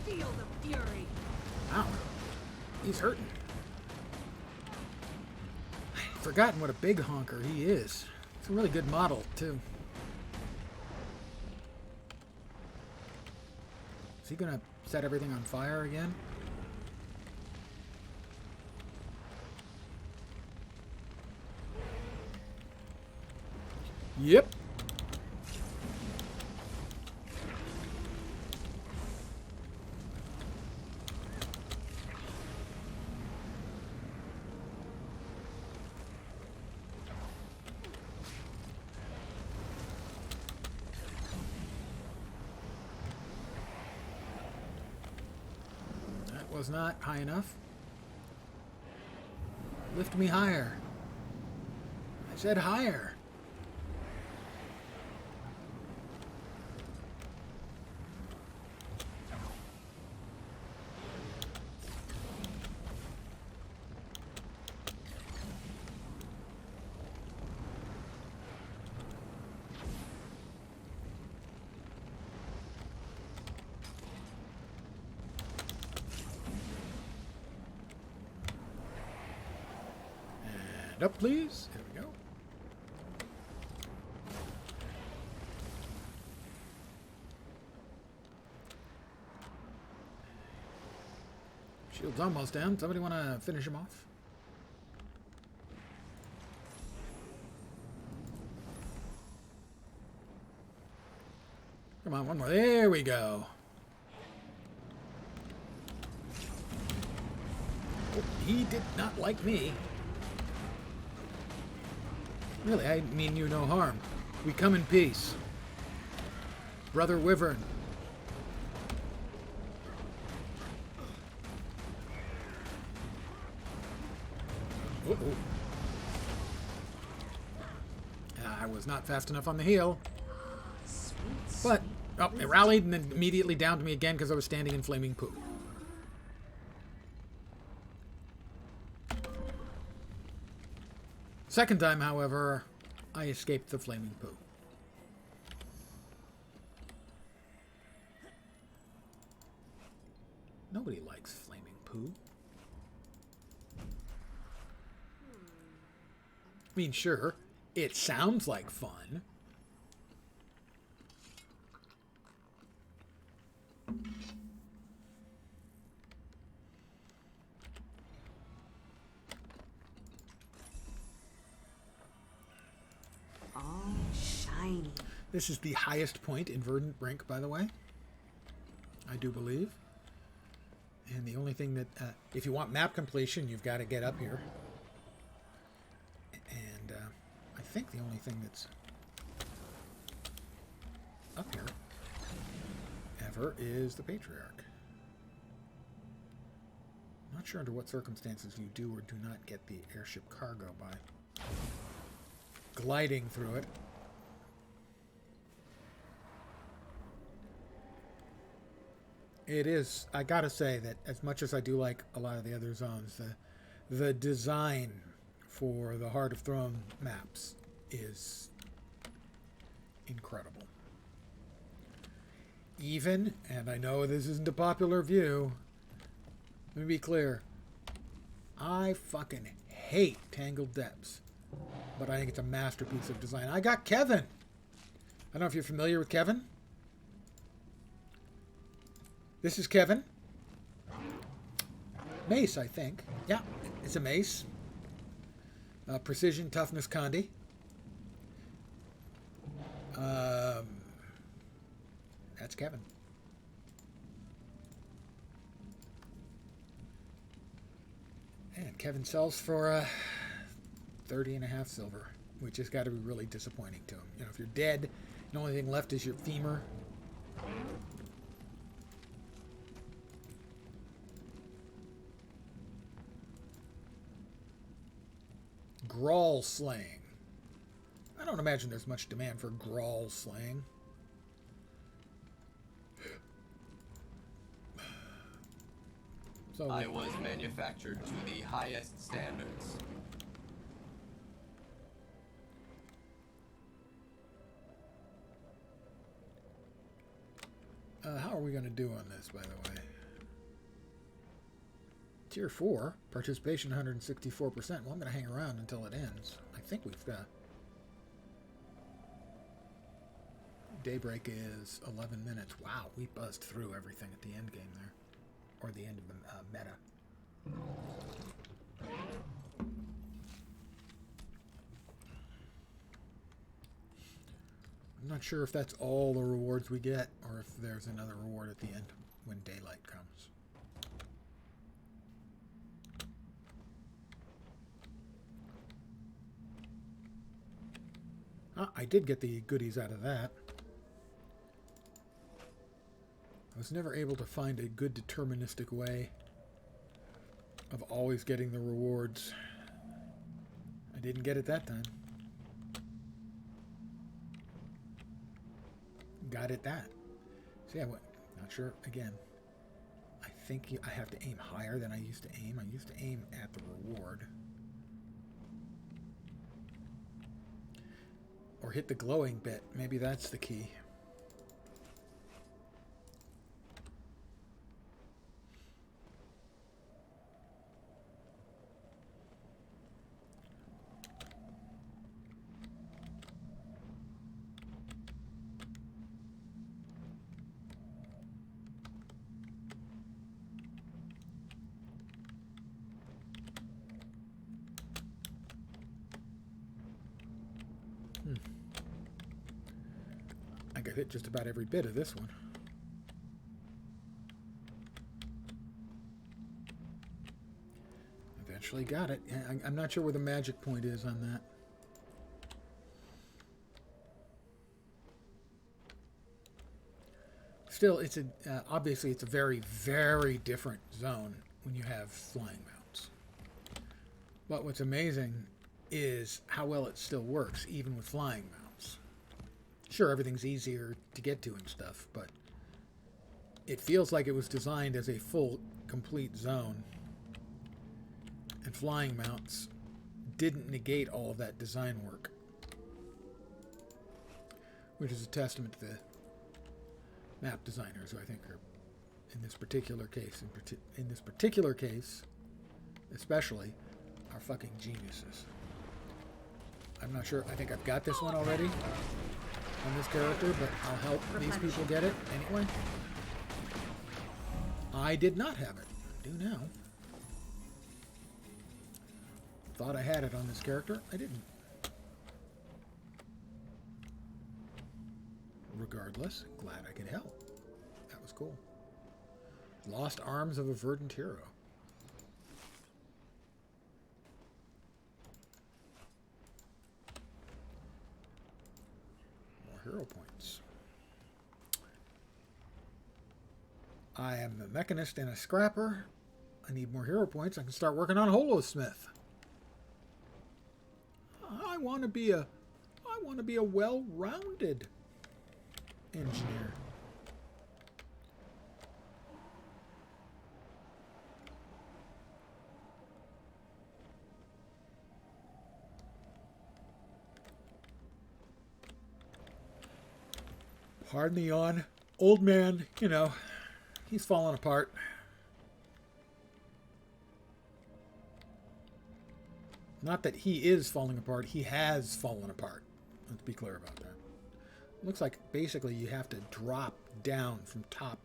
Feel the fury. Ow. He's hurting. I've forgotten what a big honker he is. It's a really good model, too. Is he gonna set everything on fire again? Yep. Was not high enough. Lift me higher. I said higher. Up, please. There we go. Shield's almost down. Somebody want to finish him off? Come on, one more. There we go. Oh, he did not like me. Really, I mean you no harm. We come in peace. Brother Wyvern. Uh-oh. I was not fast enough on the heel. But, oh, it rallied and then immediately downed me again because I was standing in flaming poo. Second time, however, I escaped the flaming poo. Nobody likes flaming poo. I mean, sure, it sounds like fun. Shiny. This is the highest point in Verdant Brink, by the way. I do believe. And the only thing that, if you want map completion, you've got to get up here. And I think the only thing that's up here however, is the Patriarch. Not sure under what circumstances you do or do not get the airship cargo by gliding through it. It is, I gotta say that as much as I do like a lot of the other zones, the design for the Heart of Throne maps is incredible. Even, and I know this isn't a popular view, let me be clear, I fucking hate Tangled Depths, but I think it's a masterpiece of design. I got Kevin. I don't know if you're familiar with Kevin. This is Kevin. Mace, I think. Yeah, it's a mace. Precision, toughness, Condi. That's Kevin. And Kevin sells for 30.5 silver, which has got to be really disappointing to him. You know, if you're dead, the only thing left is your femur. Grawl slaying. I don't imagine there's much demand for Grawl slaying. So I was manufactured to the highest standards. How are we going to do on this, by the way? Tier 4, participation 164%. Well, I'm going to hang around until it ends. I think we've got... Daybreak is 11 minutes. Wow, we buzzed through everything at the end game there. Or the end of the meta. I'm not sure if that's all the rewards we get, or if there's another reward at the end when daylight comes. I did get the goodies out of that. I was never able to find a good deterministic way of always getting the rewards. I didn't get it that time. Got it that. So yeah, not sure. Again, I think I have to aim higher than I used to aim. I used to aim at the reward. Or hit the glowing bit. Maybe that's the key. I got hit just about every bit of this one. Eventually got it. I'm not sure where the magic point is on that. Still, it's obviously it's a very, very different zone when you have flying mounts. But what's amazing is how well it still works, even with flying mounts. Sure, everything's easier to get to and stuff, but it feels like it was designed as a full, complete zone. And flying mounts didn't negate all of that design work. Which is a testament to the map designers, who I think are, in this particular case, especially, are fucking geniuses. I'm not sure, I think I've got this one already on this character, but I'll help these people get it anyway. I did not have it. I do now. Thought I had it on this character. I didn't. Regardless, glad I could help. That was cool. Lost arms of a verdant hero. More hero points. I am a mechanist and a scrapper. I need more hero points. I can start working on holosmith. I want to be a well-rounded engineer. Pardon the yawn. Old man, you know, he's falling apart. Not that he is falling apart, he has fallen apart. Let's be clear about that. Looks like basically you have to drop down from top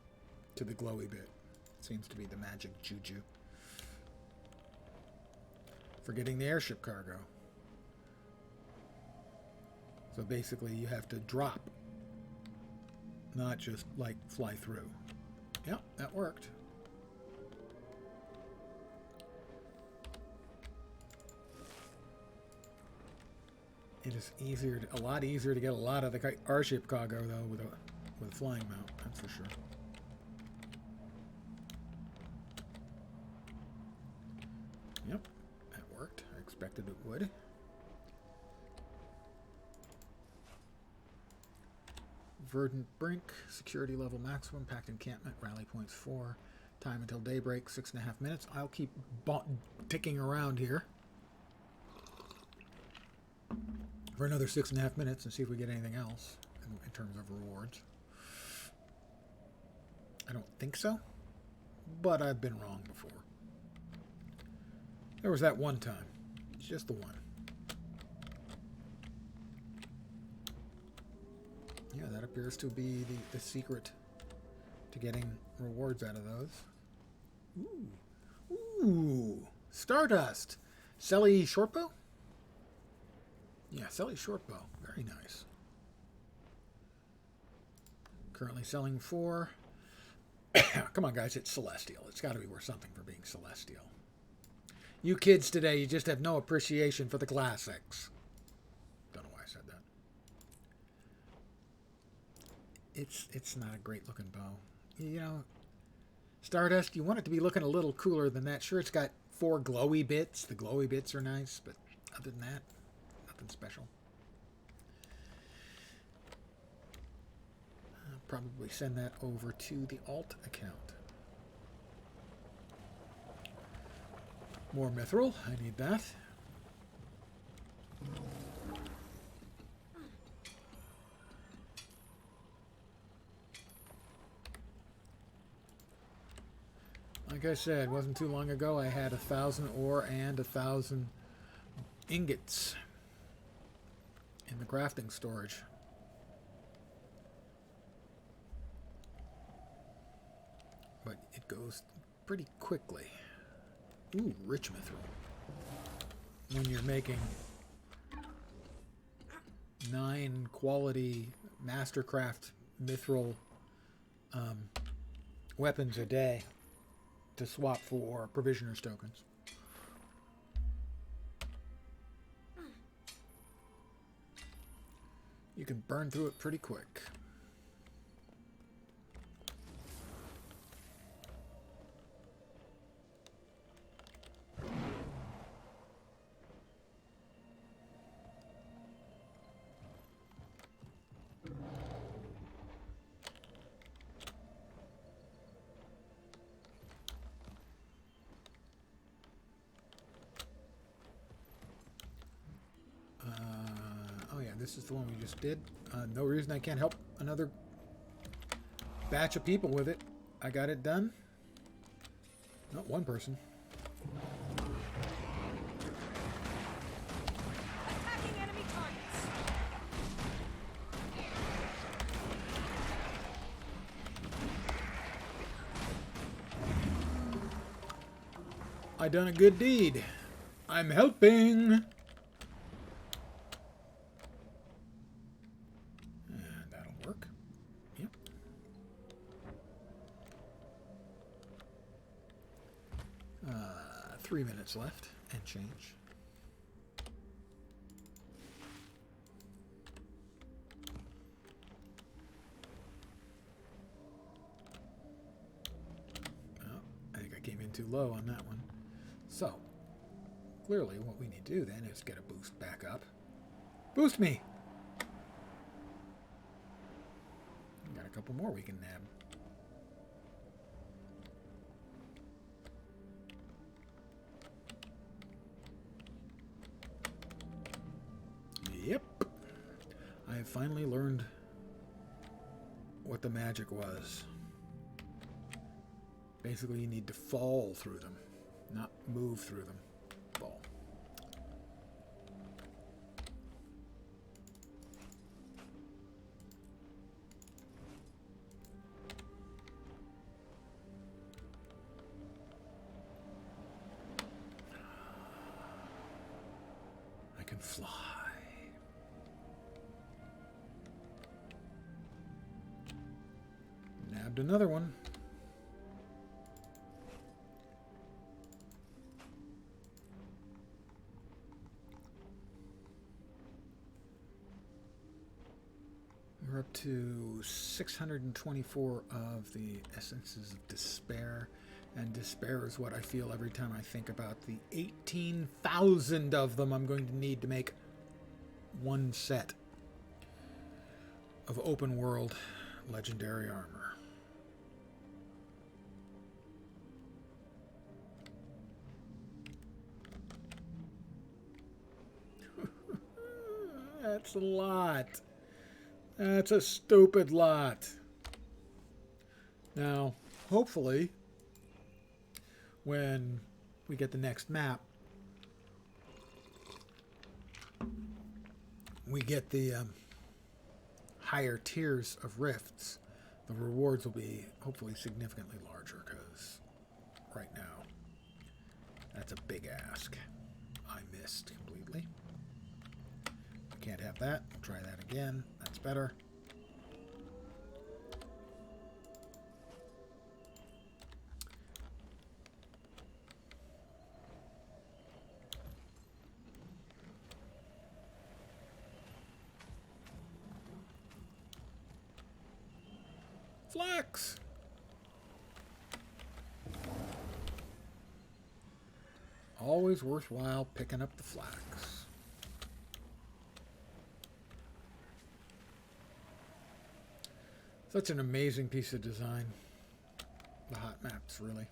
to the glowy bit. Seems to be the magic juju. Forgetting the airship cargo. So basically you have to drop. Not just, like, fly through. Yep, that worked. It is a lot easier to get a lot of the airship cargo, though, with a flying mount. That's for sure. Yep, that worked. I expected it would. Verdant Brink, security level maximum, packed encampment, rally points 4, time until daybreak, 6.5 minutes. I'll keep ticking around here for another 6.5 minutes and see if we get anything else in terms of rewards. I don't think so, but I've been wrong before. There was that one time. It's just the one. Yeah, that appears to be the secret to getting rewards out of those. Ooh. Ooh. Stardust. Selly Shortbow? Yeah, Selly Shortbow. Very nice. Currently selling for... Come on, guys. It's Celestial. It's got to be worth something for being Celestial. You kids today, you just have no appreciation for the classics. Don't know why I said that. It's not a great looking bow. You know, Stardust, you want it to be looking a little cooler than that. Sure, it's got 4 glowy bits. The glowy bits are nice, but other than that, nothing special. I'll probably send that over to the alt account. More mithril. I need that. Like I said, wasn't too long ago, I had 1,000 ore and 1,000 ingots in the crafting storage. But it goes pretty quickly. Ooh, rich mithril. When you're making 9 quality Mastercraft mithril weapons a day to swap for provisioners tokens. You can burn through it pretty quick. This is the one we just did. No reason I can't help another batch of people with it. I got it done. Not one person. Attacking enemy targets. I done a good deed. I'm helping. That'll work. Yep. 3 minutes left and change. too low on that one. So, clearly what we need to do then is get a boost back up. Boost me! We got a couple more we can nab. Yep. I have finally learned what the magic was. Basically, you need to fall through them, not move through them. Fall. I can fly. Nabbed another one. We're up to 624 of the essences of despair. And despair is what I feel every time I think about the 18,000 of them I'm going to need to make one set of open world legendary armor. That's a lot. That's a stupid lot. Now, hopefully, when we get the next map, we get the higher tiers of rifts. The rewards will be hopefully significantly larger, because right now, that's a big ask. I missed completely. Can't have that. We'll try that again. That's better. Flax! Always worthwhile picking up the flax. Such an amazing piece of design. The hot maps, really.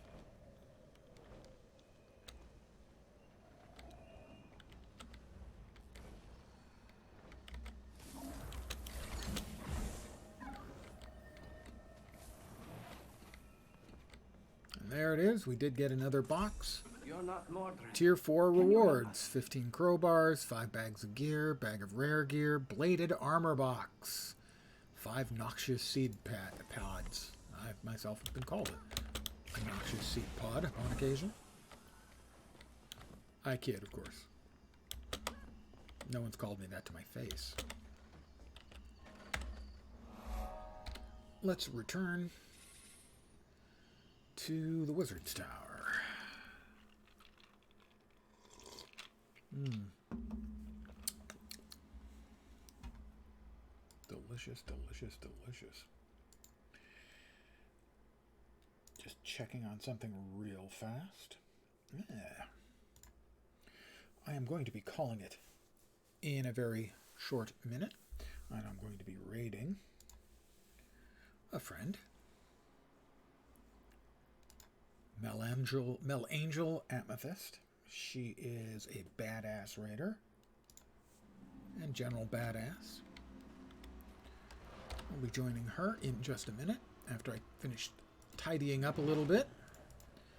And there it is. We did get another box. You're not Mordred. Tier 4 rewards. 15 crowbars, 5 bags of gear, bag of rare gear, bladed armor box. 5 noxious seed pods. I myself have been called a noxious seed pod on occasion. I kid, of course. No one's called me that to my face. Let's return to the Wizard's Tower. Delicious, delicious, delicious. Just checking on something real fast. Yeah. I am going to be calling it in a very short minute. And I'm going to be raiding a friend. Melangel Amethyst. She is a badass raider. And general badass. I'll be joining her in just a minute after I finish tidying up a little bit.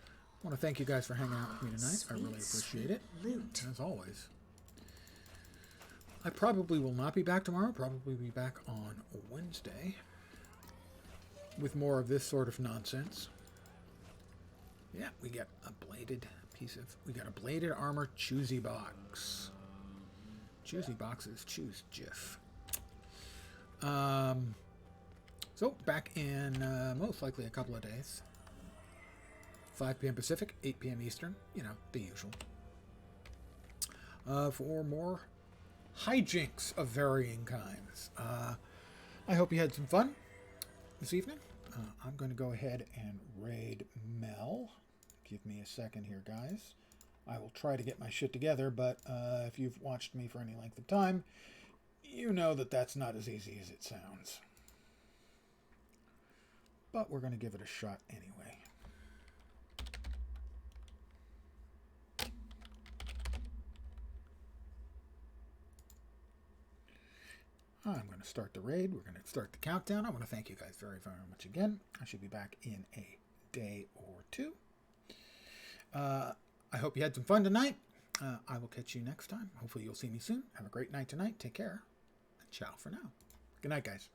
I want to thank you guys for hanging out with me tonight. I really appreciate it. Loot. As always. I probably will not be back tomorrow. Probably be back on Wednesday with more of this sort of nonsense. Yeah, we got a bladed we got a bladed armor choosy box. Choosy boxes choose GIF. So, back in most likely a couple of days. 5 p.m. Pacific, 8 p.m. Eastern. You know, the usual. For more hijinks of varying kinds. I hope you had some fun this evening. I'm going to go ahead and raid Mel. Give me a second here, guys. I will try to get my shit together, but if you've watched me for any length of time, you know that that's not as easy as it sounds. But we're going to give it a shot anyway. I'm going to start the raid. We're going to start the countdown. I want to thank you guys very, very much again. I should be back in a day or two. I hope you had some fun tonight. I will catch you next time. Hopefully you'll see me soon. Have a great night tonight. Take care. And ciao for now. Good night, guys.